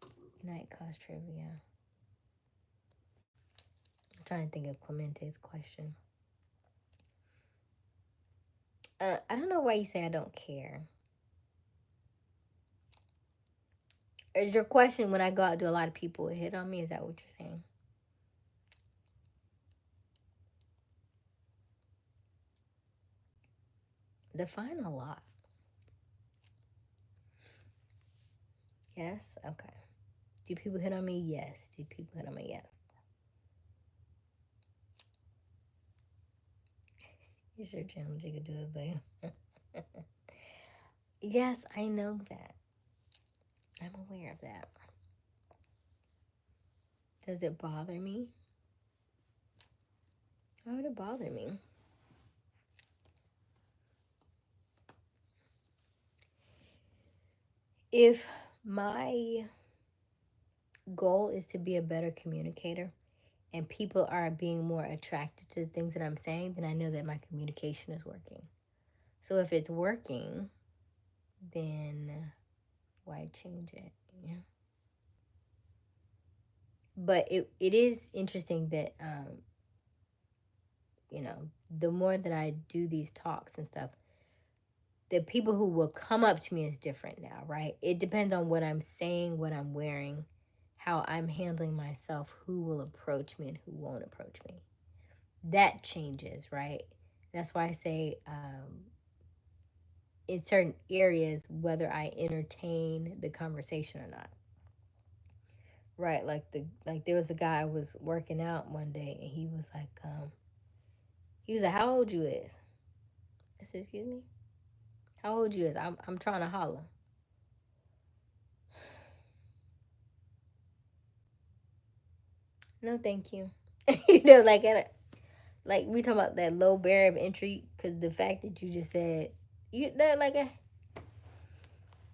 Good night, Cause Trivia. I'm trying to think of Clemente's question. I don't know why you say I don't care. Is your question, when I go out, do a lot of people hit on me? Is that what you're saying? Define a lot. Yes? Okay. Do people hit on me? Yes. Do people hit on me? Yes. It's your challenge. You can do a thing. Yes, I know that. I'm aware of that. Does it bother me? Why would it bother me? If my goal is to be a better communicator and people are being more attracted to the things that I'm saying, then I know that my communication is working. So if it's working, then why change it? Yeah. But it is interesting that you know, the more that I do these talks and stuff, the people who will come up to me is different now, right? It depends on what I'm saying, what I'm wearing, how I'm handling myself, who will approach me and who won't approach me. That changes, right? That's why I say in certain areas whether I entertain the conversation or not. right? Like there was a guy I was working out one day, and he was like, "How old you is?" I said, "Excuse me, how old you is?" I'm trying to holler. No, thank you. You know, like we talking about that low barrier of entry, because the fact that you just said you that like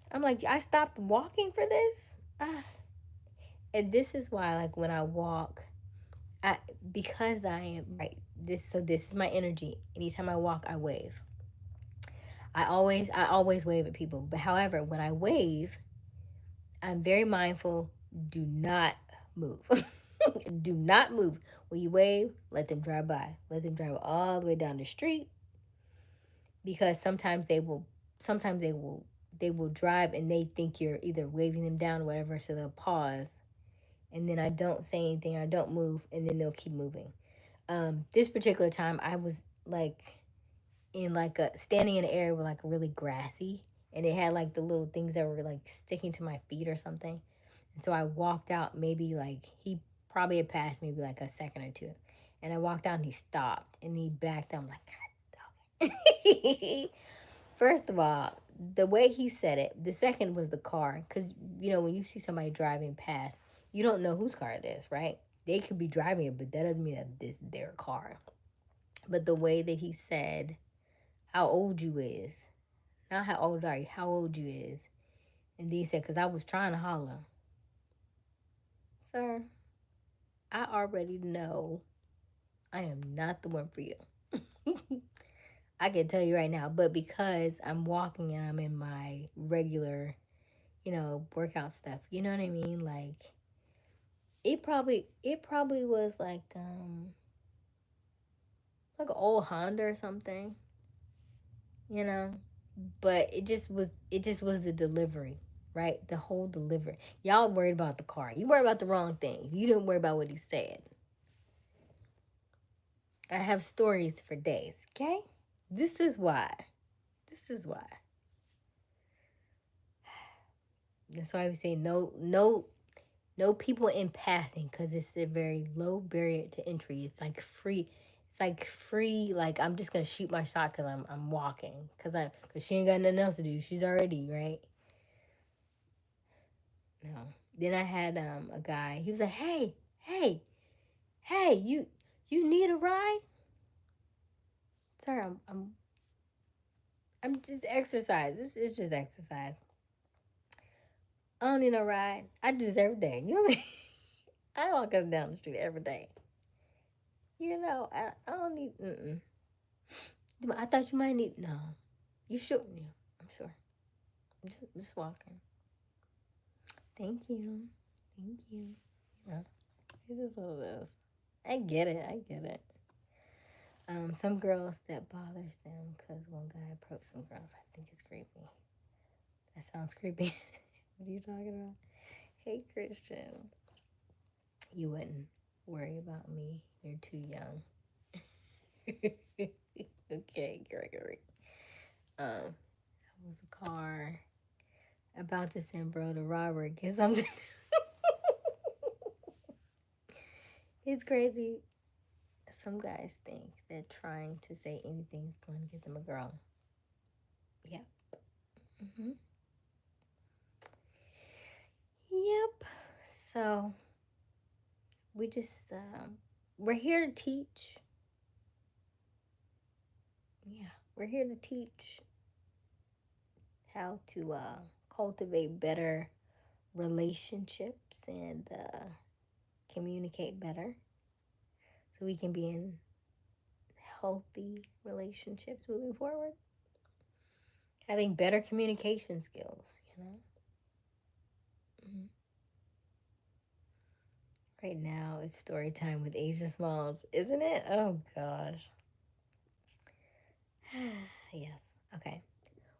I'm like, I stopped walking for this. Ah. And this is why, like, when I walk, I because I am right. This is my energy. Anytime I walk, I wave. I always wave at people. But however, when I wave, I'm very mindful. Do not move. Do not move. When you wave, let them drive by. Let them drive all the way down the street, because sometimes they will drive and they think you're either waving them down or whatever, so they'll pause, and then I don't say anything, I don't move, and then they'll keep moving. This particular time I was like in like a standing in an area with like really grassy, and it had like the little things that were like sticking to my feet or something. And so I walked out, maybe like he probably had passed maybe like a second or two. And I walked out and he stopped and he backed up. I'm like, God dog. First of all, the way he said it, the second was the car. Because, when you see somebody driving past, you don't know whose car it is, right? They could be driving it, but that doesn't mean that this is their car. But the way that he said, how old you is, not how old are you, how old you is. And then he said, because I was trying to holler. Sir, I already know I am not the one for you. I can tell you right now, but because I'm walking and I'm in my regular, workout stuff, you know what I mean? Like it probably was like an old Honda or something, you know? But it just was the delivery, right? The whole delivery. Y'all worried about the car. You worried about the wrong things. You didn't worry about what he said. I have stories for days, okay? This is why. This is why. That's why we say no people in passing, because it's a very low barrier to entry. It's like free. It's like free. Like I'm just gonna shoot my shot because I'm walking, because she ain't got nothing else to do. She's already right. No. Then I had a guy. He was like, hey, you need a ride? Sir, I'm just exercise. It's just exercise. I don't need no ride. I do this every day. You know, I walk up and down the street every day. I don't need. I thought you might need. No, you shouldn't. Yeah, I'm sure. I'm just walking. Thank you. Thank you. Yeah, it is what it is. I get it. I get it. Some girls that bothers them because one guy approached some girls. I think it's creepy. That sounds creepy. What are you talking about? Hey, Christian. You wouldn't worry about me. You're too young. Okay, Gregory. I was a car about to send bro to Robert get something. It's crazy. Some guys think that trying to say anything is going to get them a girl. Yep. Mm-hmm. Yep. So we just we're here to teach. Yeah, we're here to teach how to cultivate better relationships and communicate better, so we can be in healthy relationships moving forward. Having better communication skills. Mm-hmm. Right now, it's story time with Aysia Smiles, isn't it? Oh gosh. Yes. Okay.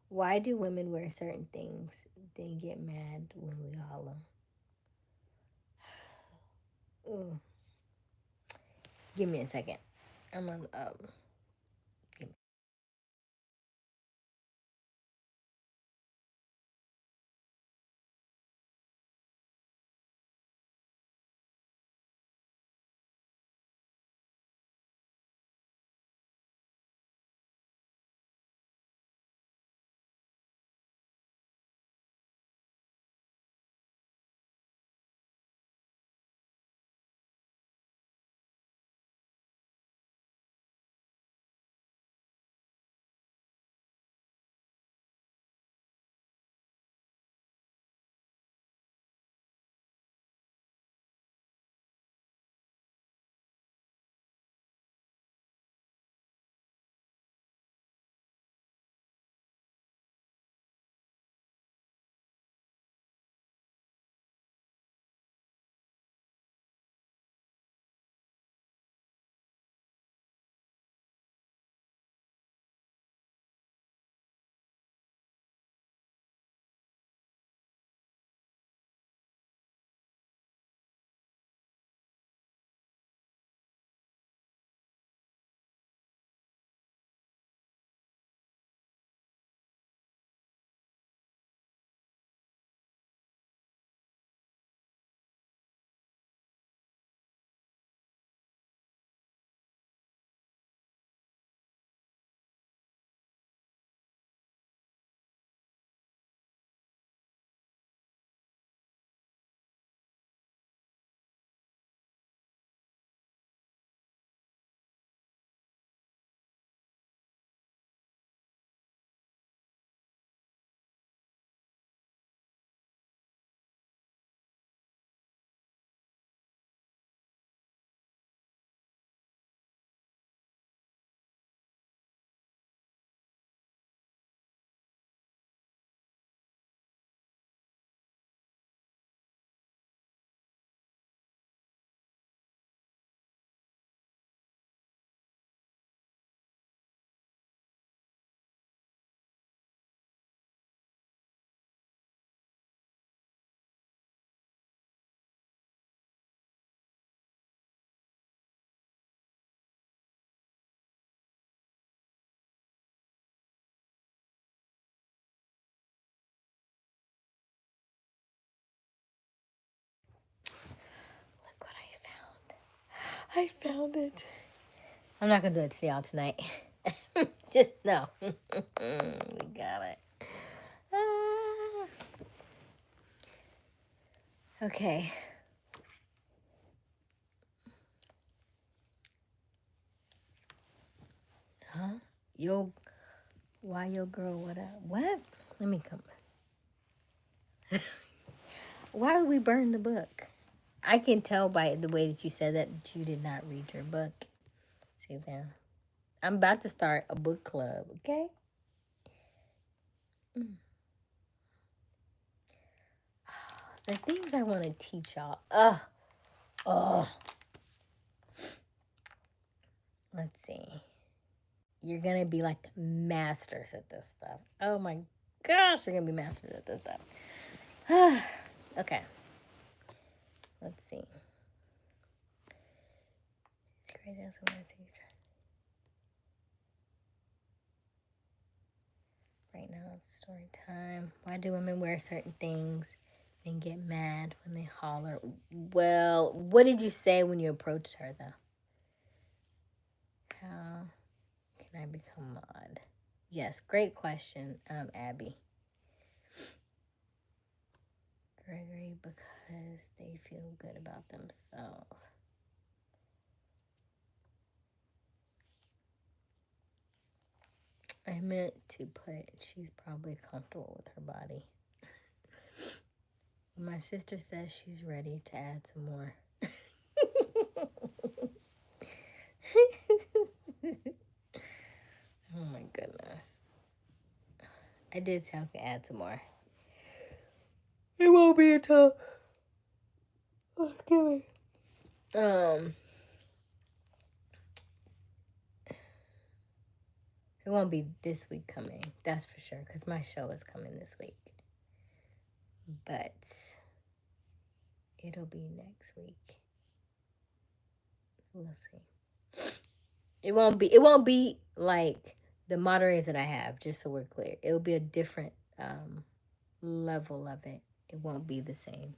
Why do women wear certain things, then get mad when we holler? Ooh. Give me a second. I'm on. I found it. I'm not gonna do it to y'all tonight. Just no. We got it. Ah. Okay. Huh? Why your girl? What up? What? Let me come. Why would we burn the book? I can tell by the way that you said that you did not read your book. See there. I'm about to start a book club, okay? The things I want to teach y'all. Let's see. You're going to be like masters at this stuff. Oh my gosh, you're going to be masters at this stuff. Okay. Let's see. It's crazy. That's what I see. Right now it's story time. Why do women wear certain things and get mad when they holler? Well, what did you say when you approached her, though? How can I become mod? Yes, great question, Abby. Gregory, because they feel good about themselves. I meant to put, she's probably comfortable with her body. My sister says she's ready to add some more. Oh my goodness. I did say I was going to add some more. It won't be until... Oh, excuse me. It won't be this week coming, that's for sure, because my show is coming this week. But it'll be next week. We'll see. It won't be like the moderators that I have, just so we're clear. It'll be a different level of it. It won't be the same.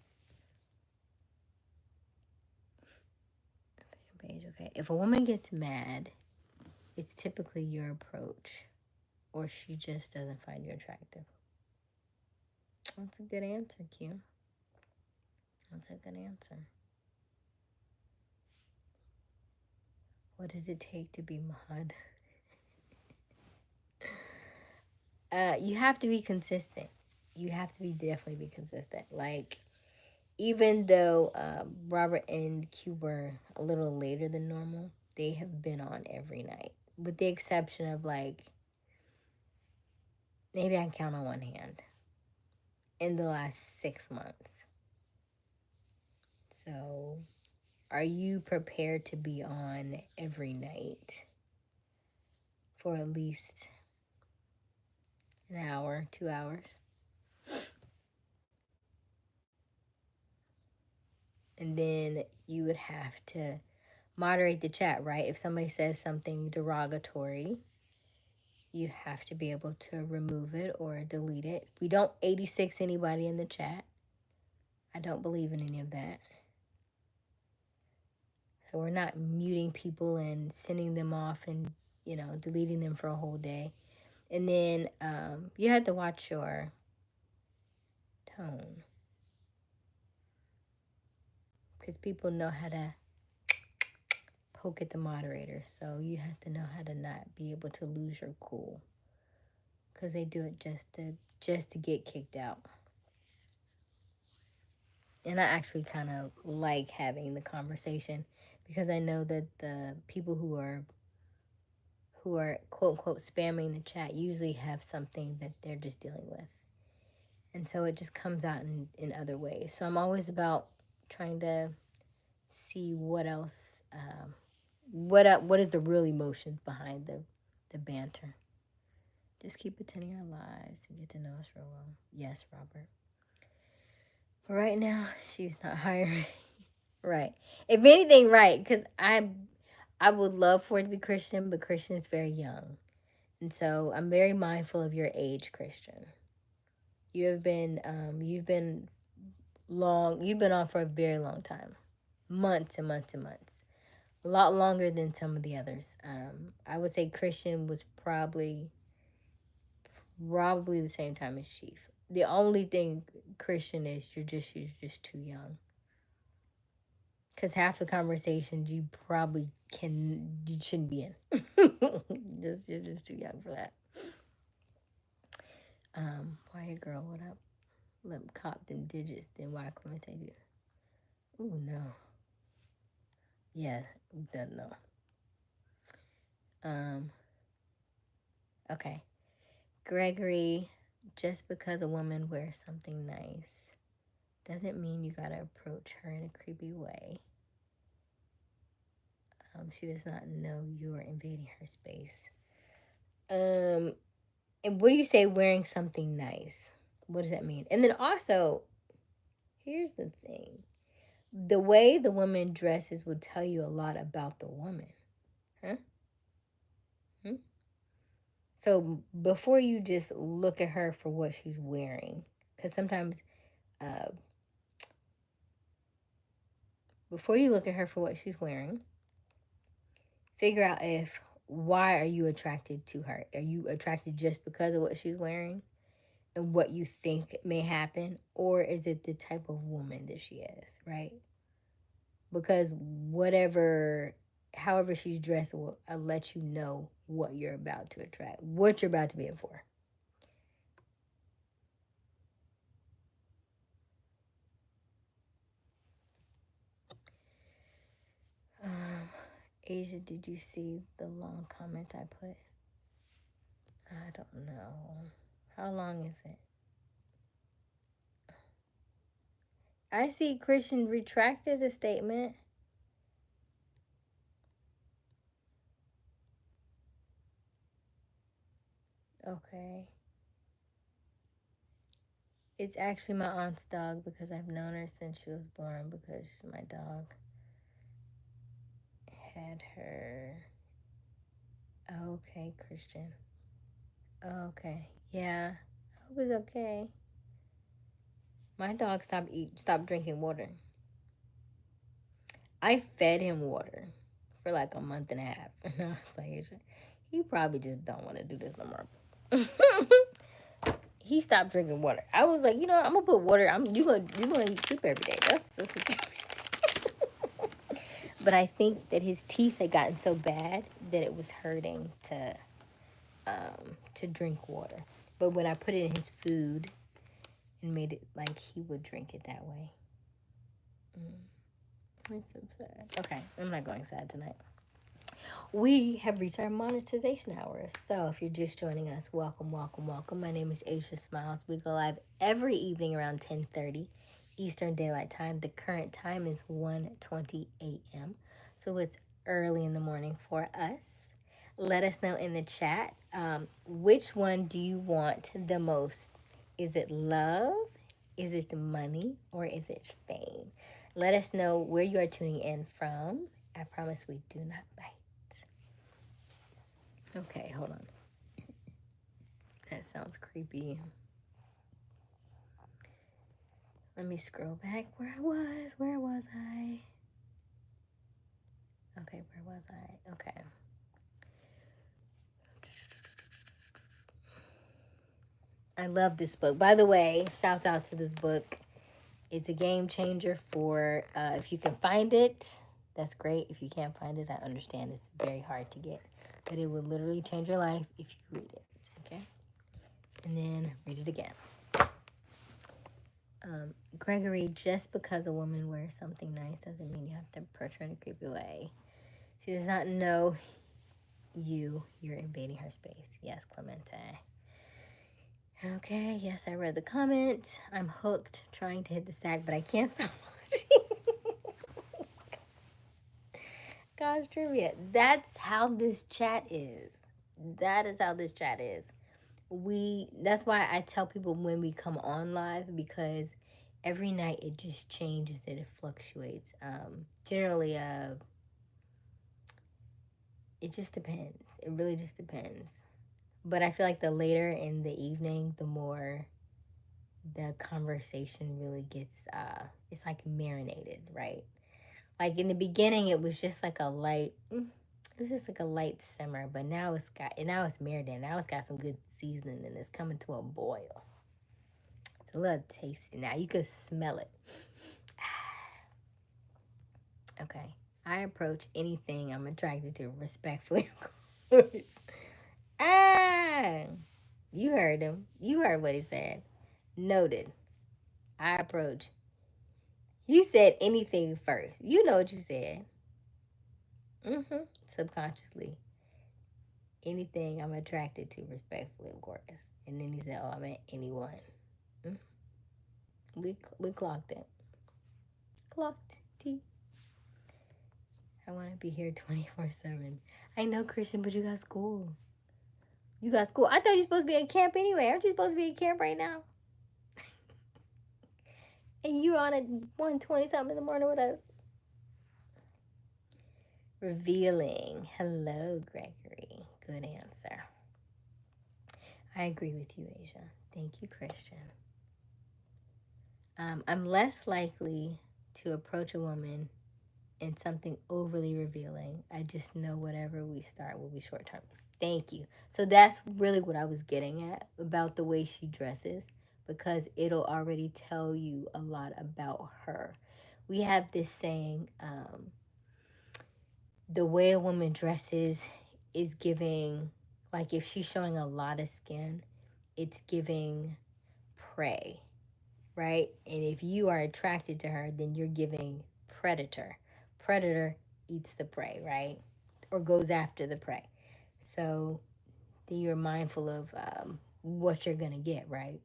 Page, okay. If a woman gets mad, it's typically your approach, or she just doesn't find you attractive. That's a good answer, Q. That's a good answer. What does it take to be mod? You have to be consistent. You have to definitely be consistent. Like, even though Robert and Q were a little later than normal, they have been on every night, with the exception of, like, maybe I can count on one hand in the last 6 months. So, are you prepared to be on every night for at least an hour, 2 hours? And then you would have to moderate the chat, right? If somebody says something derogatory, you have to be able to remove it or delete it. We don't 86 anybody in the chat. I don't believe in any of that. So we're not muting people and sending them off and, deleting them for a whole day. And then you have to watch your tone, because people know how to poke at the moderator. So you have to know how to not be able to lose your cool, because they do it just to get kicked out. And I actually kind of like having the conversation, because I know that the people who are quote unquote spamming the chat usually have something that they're just dealing with. And so it just comes out in other ways. So I'm always about trying to see what else, what is the real emotions behind the banter. Just keep attending our lives and get to know us real well. Yes, Robert. But right now, she's not hiring. Right. If anything, right, because I would love for it to be Christian, but Christian is very young. And so I'm very mindful of your age, Christian. You've been on for a very long time. Months and months and months. A lot longer than some of the others. I would say Christian was probably the same time as Chief. The only thing Christian is you're just too young. Cause half the conversations you shouldn't be in. You're just too young for that. Why your girl? What up? Lip copped in digits. Then why Clemente do? Ooh no. Yeah, no. Um. Okay. Gregory, just because a woman wears something nice doesn't mean you gotta approach her in a creepy way. She does not know you're invading her space. Um, and what do you say wearing something nice? What does that mean? And then also, here's the thing. The way the woman dresses will tell you a lot about the woman. Huh? Hmm? So before you just look at her for what she's wearing, because sometimes uh, before you look at her for what she's wearing, figure out if why are you attracted to her? Are you attracted just because of what she's wearing and what you think may happen, or is it the type of woman that she is, right? Because however she's dressed will let you know what you're about to attract, what you're about to be in for. Um, Asia, did you see the long comment I put? I don't know. How long is it? I see Christian retracted the statement. Okay. It's actually my aunt's dog because I've known her since she was born because my dog had her. Okay, Christian. Okay. Yeah. I hope it's okay. My dog stopped drinking water. I fed him water for like a month and a half. And I was like, he probably just don't want to do this no more. He stopped drinking water. I was like, I'm gonna put water. You gonna eat soup every day. That's what. But I think that his teeth had gotten so bad that it was hurting to drink water. But when I put it in his food and made it like he would drink it that way. It's so sad. Okay, I'm not going sad tonight. We have reached our monetization hour. So if you're just joining us, welcome, welcome, welcome. My name is Aysia Smiles. We go live every evening around 10:30 Eastern Daylight Time. The current time is 1:20 a.m. So it's early in the morning for us. Let us know in the chat, which one do you want the most? Is it love? Is it money? Or is it fame? Let us know where you are tuning in from. I promise we do not bite. Okay, hold on. That sounds creepy. Let me scroll back where I was. Where was I? Okay, where was I? Okay. I love this book. By the way, shout out to this book. It's a game changer for if you can find it, that's great. If you can't find it, I understand it's very hard to get. But it will literally change your life if you read it. Okay? And then read it again. Gregory, just because a woman wears something nice doesn't mean you have to approach her in a creepy way. She does not know you're invading her space. Yes, Clemente. Okay, yes, I read the comment. I'm hooked trying to hit the sack, but I can't stop watching. Gosh, trivia. That's how this chat is. That is how this chat is. That's why I tell people when we come on live, because every night it just changes and it fluctuates. Generally, it just depends. It really just depends. But I feel like the later in the evening, the more the conversation really gets it's like marinated, right? Like in the beginning, it was just like a light. It was just like a light simmer, but now it's marinated. Now it's got some good seasoning and it's coming to a boil. It's a little tasty now. You can smell it. Okay. I approach anything I'm attracted to respectfully, of course. Ah, you heard him. You heard what he said. Noted. I approach. You said anything first. You know what you said. Subconsciously. Anything I'm attracted to respectfully, of course. And then he said, "Oh, I meant anyone." Mm-hmm. We clocked it. Clocked T. I want to be here 24/7. I know, Christian, but you got school. You got school. I thought you were supposed to be at camp anyway. Aren't you supposed to be at camp right now? And you on at 1:20 something in the morning with us. Revealing. Hello, Gregory. Good answer. I agree with you, Aysia. Thank you, Christian. I'm less likely to approach a woman in something overly revealing. I just know whatever we start will be short term. Thank you. So that's really what I was getting at about the way she dresses, because it'll already tell you a lot about her. We have this saying, the way a woman dresses is giving, like if she's showing a lot of skin, it's giving prey, right? And if you are attracted to her, then you're giving predator. Predator eats the prey, right? Or goes after the prey. So then you're mindful of what you're going to get, right?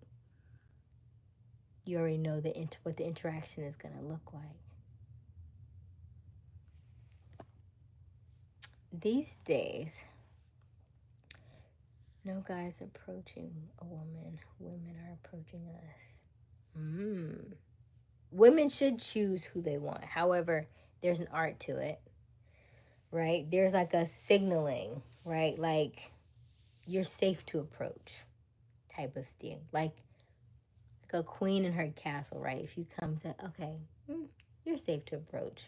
You already know what the interaction is going to look like. These days, no guys approaching a woman. Women are approaching us. Women should choose who they want. However, there's an art to it, right? There's like a signaling, right? Like you're safe to approach type of thing. Like a queen in her castle, right? If you come say, okay, you're safe to approach.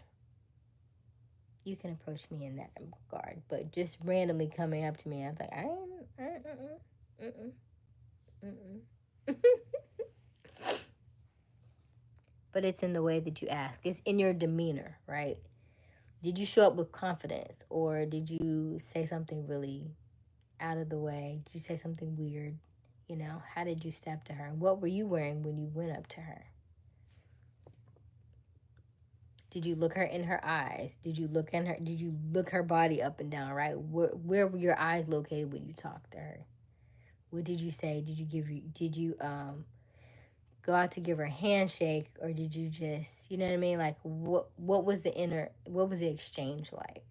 You can approach me in that regard. But just randomly coming up to me, I was like, But it's in the way that you ask. It's in your demeanor, right? Did you show up with confidence, or did you say something really out of the way? Did you say something weird? You know, how did you step to her? What were you wearing when you went up to her? Did you look her in her eyes? Did you look in her? Did you look her body up and down? Right? Where were your eyes located when you talked to her? What did you say? Did you go out to give her a handshake, or did you just, you know what I mean? Like what was the exchange like?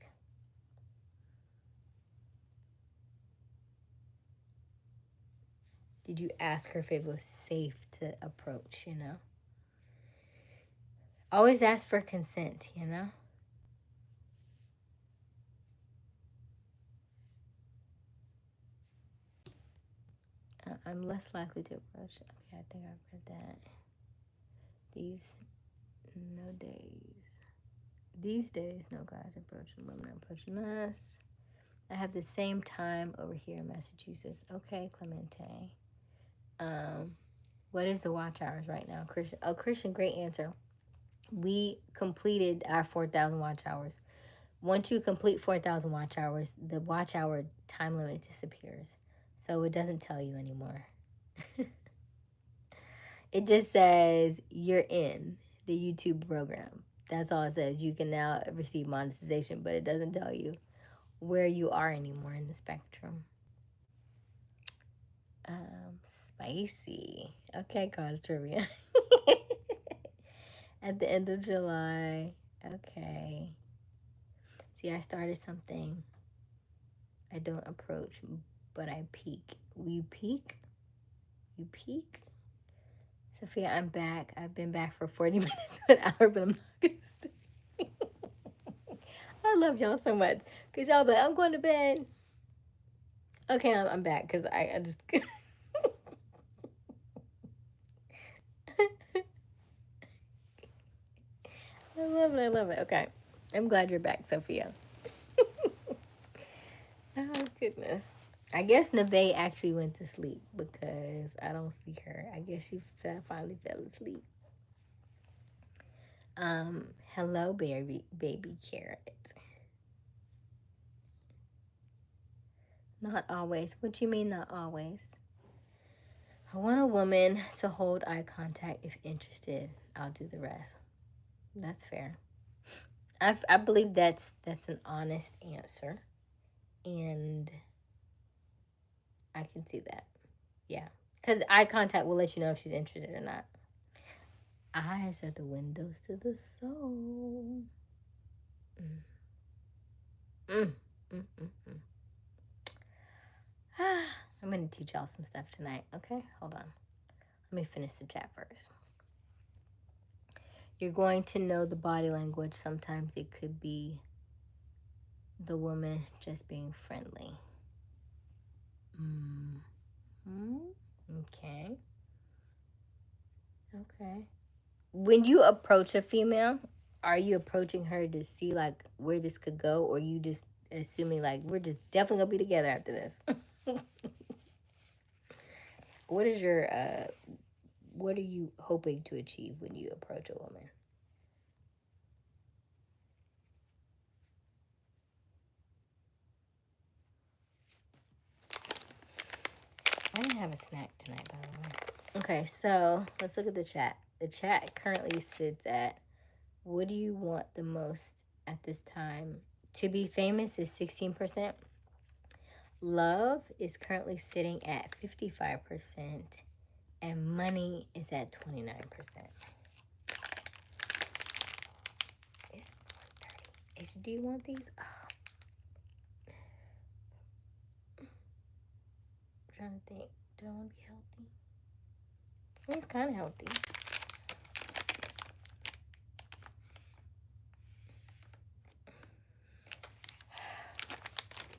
Did you ask her if it was safe to approach? You know, always ask for consent. You know. I'm less likely to approach. Okay, I think I've read that. These no days. These days, no guys approaching women are approaching us. I have the same time over here in Massachusetts. Okay, Clemente. What is the watch hours right now, Christian? Oh, Christian, great answer. We completed our 4,000 watch hours. Once you complete 4,000 watch hours, the watch hour time limit disappears. So it doesn't tell you anymore. It just says you're in the YouTube program. That's all it says. You can now receive monetization, but it doesn't tell you where you are anymore in the spectrum. Spicy. Okay, cause trivia. At the end of July. Okay. See, I started something. I don't approach, but I peek. You peek? You peek? Sophia, I'm back. I've been back for 40 minutes to an hour, but I'm not going to stay. I love y'all so much. Because y'all be like, I'm going to bed. Okay, I'm back because I just... I love it. Okay. I'm glad you're back, Sophia. Oh, goodness. I guess Neve actually went to sleep because I don't see her. I guess she finally fell asleep. Hello, baby carrot. Not always. What you mean, not always? I want a woman to hold eye contact. If interested, I'll do the rest. That's fair. I believe that's an honest answer, and I can see that. Yeah, because eye contact will let you know if she's interested or not. Eyes are the windows to the soul. Mm. Mm. Mm, mm, mm. I'm going to teach y'all some stuff tonight, okay? Hold on. Let me finish the chat first. You're going to know the body language. Sometimes it could be the woman just being friendly. Mm-hmm. Okay. Okay. When you approach a female, are you approaching her to see like where this could go, or you just assuming like we're just definitely gonna be together after this? What is your what are you hoping to achieve when you approach a woman? I didn't have a snack tonight, by the way. Okay, so let's look at the chat. The chat currently sits at, what do you want the most at this time? To be famous is 16%. Love is currently sitting at 55%. And money is at 29%. It's 1:30. Do you want these? Oh, I'm trying to think. Do I want to be healthy? It's kind of healthy.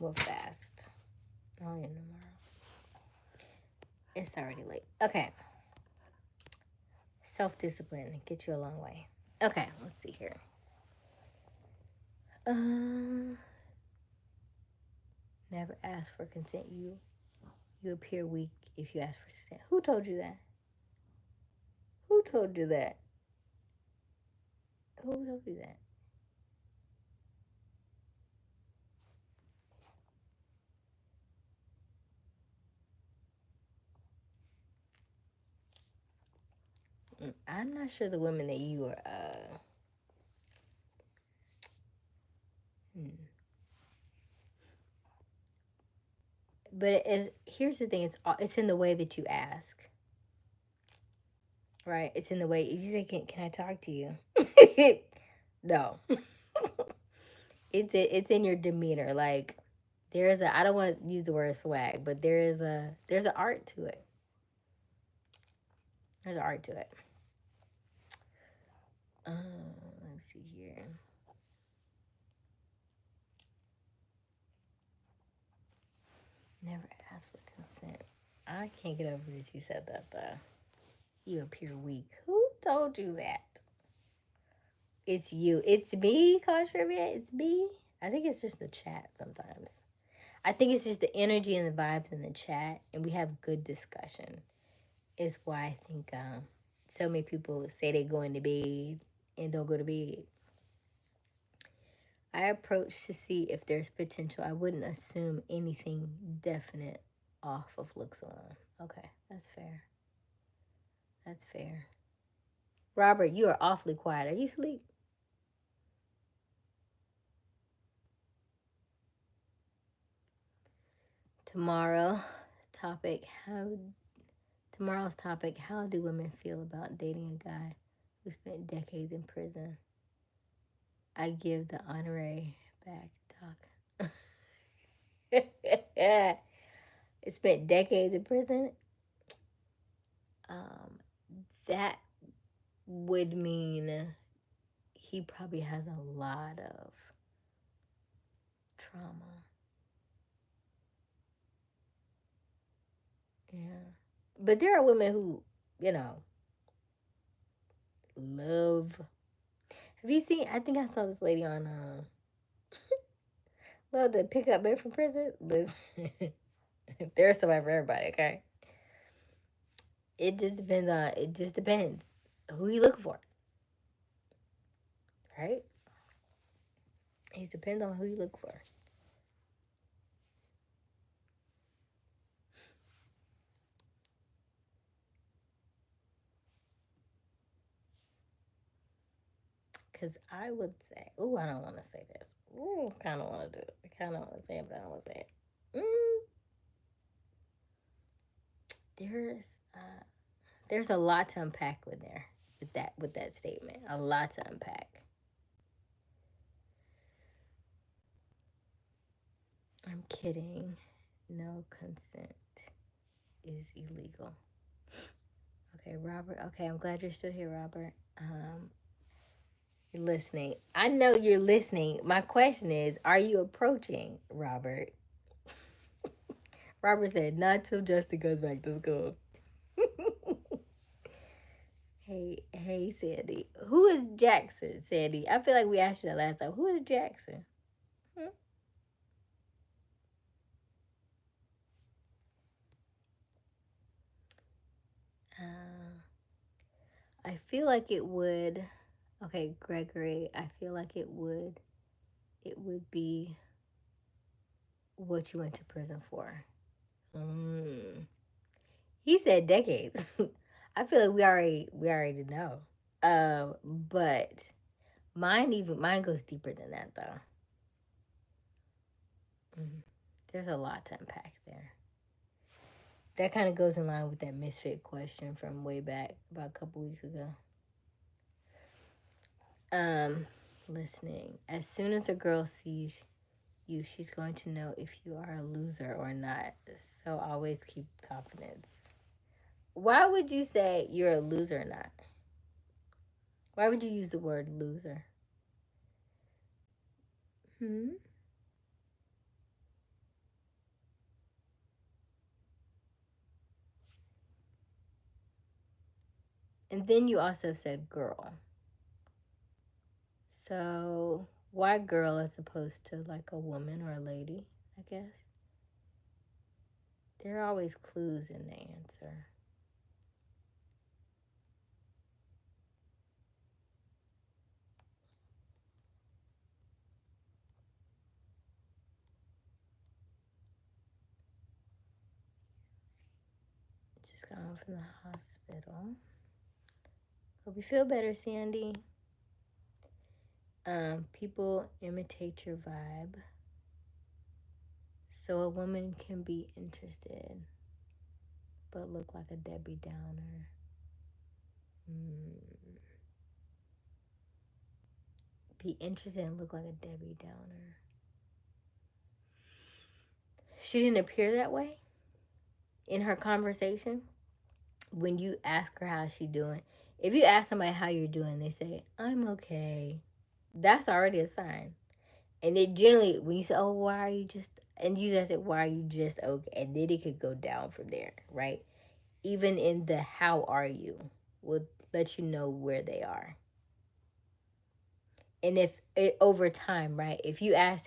We'll fast. I'll eat tomorrow. It's already late. Okay. Self-discipline get you a long way. Okay, let's see here. Never ask for consent. You appear weak if you ask for consent. Who told you that? Who told you that? Who told you that? I'm not sure the women that you are. But here's the thing. It's in the way that you ask, right? It's in the way you say, "Can I talk to you?" No, it's in your demeanor. Like there's a, I don't want to use the word swag, but there's an art to it. There's an art to it. Let me see here. Never ask for consent. I can't get over that you said that though. You appear weak. Who told you that? It's you. It's me, Contribute. It's me. I think it's just the chat sometimes. I think it's just the energy and the vibes in the chat, and we have good discussion. Is why I think so many people say they go into bed and don't go to bed. I approach to see if there's potential. I wouldn't assume anything definite off of looks alone. Okay, that's fair. That's fair. Robert, you are awfully quiet. Are you asleep? Tomorrow's topic, how do women feel about dating a guy who spent decades in prison? I give the honorary back, Doc. It spent decades in prison. That would mean he probably has a lot of trauma. Yeah. But there are women who, love. Have Have you seen? I think I saw this lady on well, the pickup men from prison. Listen, there's somebody for everybody. Okay, it just depends on. It just depends who you looking for, right? It depends on who you look for. Cause I would say, oh, I don't want to say this. Ooh, kind of want to do it. I kind of want to say it, but I don't want to say it. There's uh, there's a lot to unpack with there with that statement. A lot to unpack. I'm kidding. No consent is illegal. Okay, Robert. Okay, I'm glad you're still here, Robert. You're listening. I know you're listening. My question is, are you approaching Robert? Robert said, not till Justin goes back to school. Hey, Sandy. Who is Jackson, Sandy? I feel like we asked you that last time. Who is Jackson? Hmm? Uh, I feel like it would. Okay, Gregory. I feel like it would. It would be what you went to prison for. Mm. He said decades. I feel like we already know. But mine goes deeper than that though. Mm. There's a lot to unpack there. That kind of goes in line with that misfit question from way back about a couple weeks ago. Um, Listening. As soon as a girl sees you, she's going to know if you are a loser or not. So always keep confidence. Why would you say you're a loser or not? Why would you use the word loser? Hmm. And then you also said girl. So why girl as opposed to like a woman or a lady, I guess? There are always clues in the answer. Just got home from the hospital. Hope you feel better, Sandy. People imitate your vibe. So a woman can be interested but look like a Debbie Downer. Mm. Be interested and look like a Debbie Downer. She didn't appear that way in her conversation. When you ask her how she doing, if you ask somebody how you're doing, they say, I'm okay. That's already a sign. And it generally, when you say, oh, why are you just, and you just say, why are you just okay? And then it could go down from there, right? Even in the how are you will let you know where they are. And if it over time, right? If you ask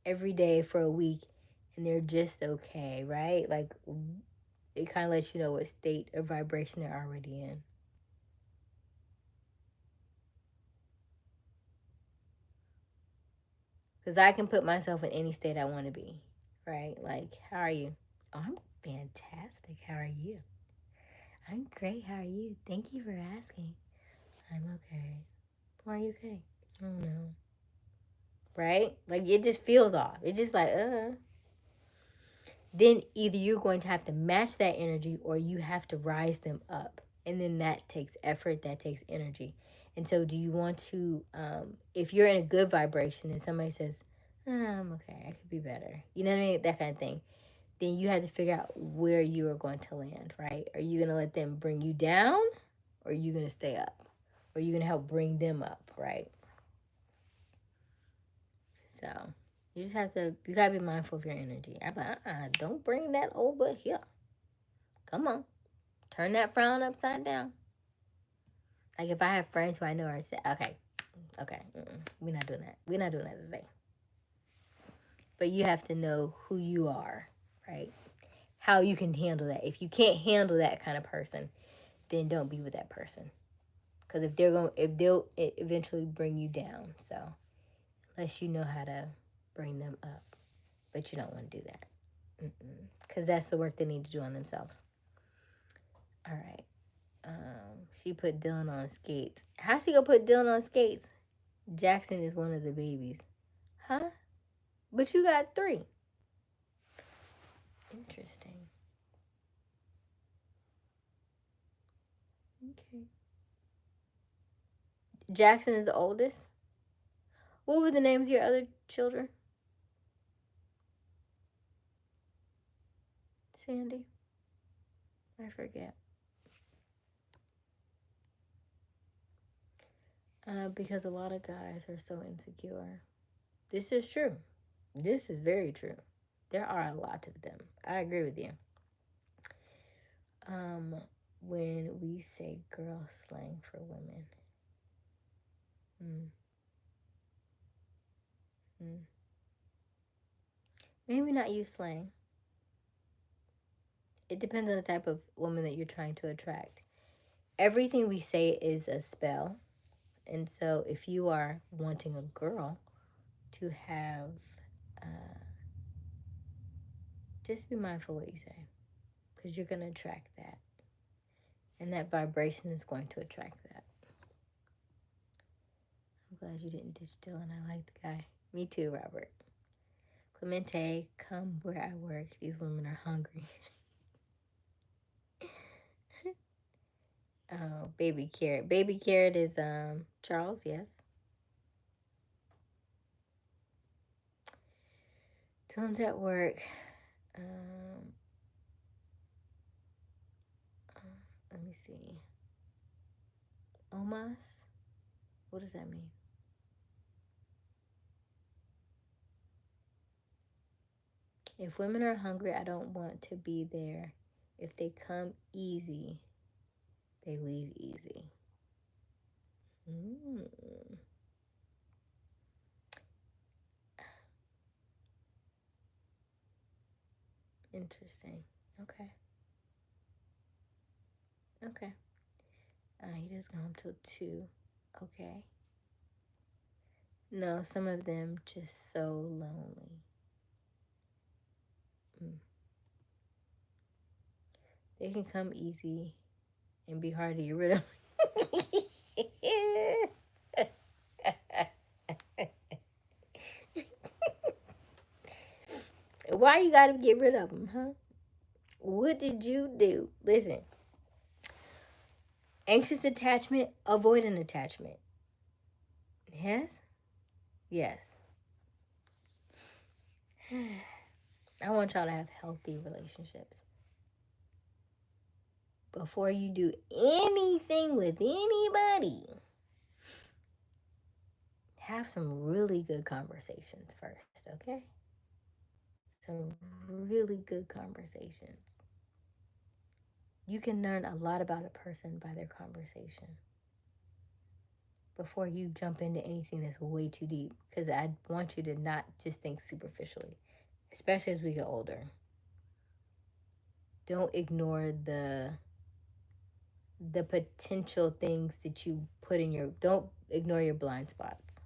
every day for a week and they're just okay, right? Like it kind of lets you know what state or vibration they're already in. Because I can put myself in any state I want to be, right? Like, how are you? Oh, I'm fantastic. How are you? I'm great. How are you? Thank you for asking. I'm okay. Why are you okay? I don't know. Right? Like, it just feels off. It's just like, Then either you're going to have to match that energy or you have to rise them up. And then that takes effort, that takes energy. And so, do you want to, if you're in a good vibration and somebody says, I'm okay, I could be better, you know what I mean? That kind of thing. Then you have to figure out where you are going to land, right? Are you going to let them bring you down or are you going to stay up? Or are you going to help bring them up, right? So, you just have to, you got to be mindful of your energy. I'm like, don't bring that over here. Come on. Turn that frown upside down. Like if I have friends who I know are say, okay, Okay, we're not doing that. We're not doing that today. But you have to know who you are, right? How you can handle that. If you can't handle that kind of person, then don't be with that person. Because if they'll eventually bring you down. So unless you know how to bring them up, but you don't want to do that, because that's the work they need to do on themselves. All right. She put Dylan on skates. How she gonna put Dylan on skates? Jackson is one of the babies. Huh? But you got 3. Interesting. Okay. Jackson is the oldest. What were the names of your other children? Sandy? I forget. Because a lot of guys are so insecure. This is true. This is very true. There are a lot of them. I agree with you. Um, when we say girl slang for women. Mm, mm. Maybe not use slang. It depends on the type of woman that you're trying to attract. Everything we say is a spell. And so if you are wanting a girl to have, uh, just be mindful what you say, because you're going to attract that. And that vibration is going to attract that. I'm glad you didn't ditch Dylan. I like the guy. Me too, Robert. Clemente, come where I work. These women are hungry. Oh, baby carrot. Baby carrot is Charles, yes. Dylan's at work. Um, let me see. Omas? What does that mean? If women are hungry, I don't want to be there. If they come easy, they leave easy. Mm. Interesting. Okay. Okay. He does go home till 2. Okay. No, some of them just so lonely. Mm. They can come easy and be hard to get rid of. Why you gotta get rid of them, huh? What did you do? Listen, anxious attachment, avoidant attachment. Yes? Yes. I want y'all to have healthy relationships. Before you do anything with anybody, have some really good conversations first, okay? Some really good conversations. You can learn a lot about a person by their conversation before you jump into anything that's way too deep, because I want you to not just think superficially, especially as we get older. Don't ignore the potential things that you put in your, don't ignore your blind spots.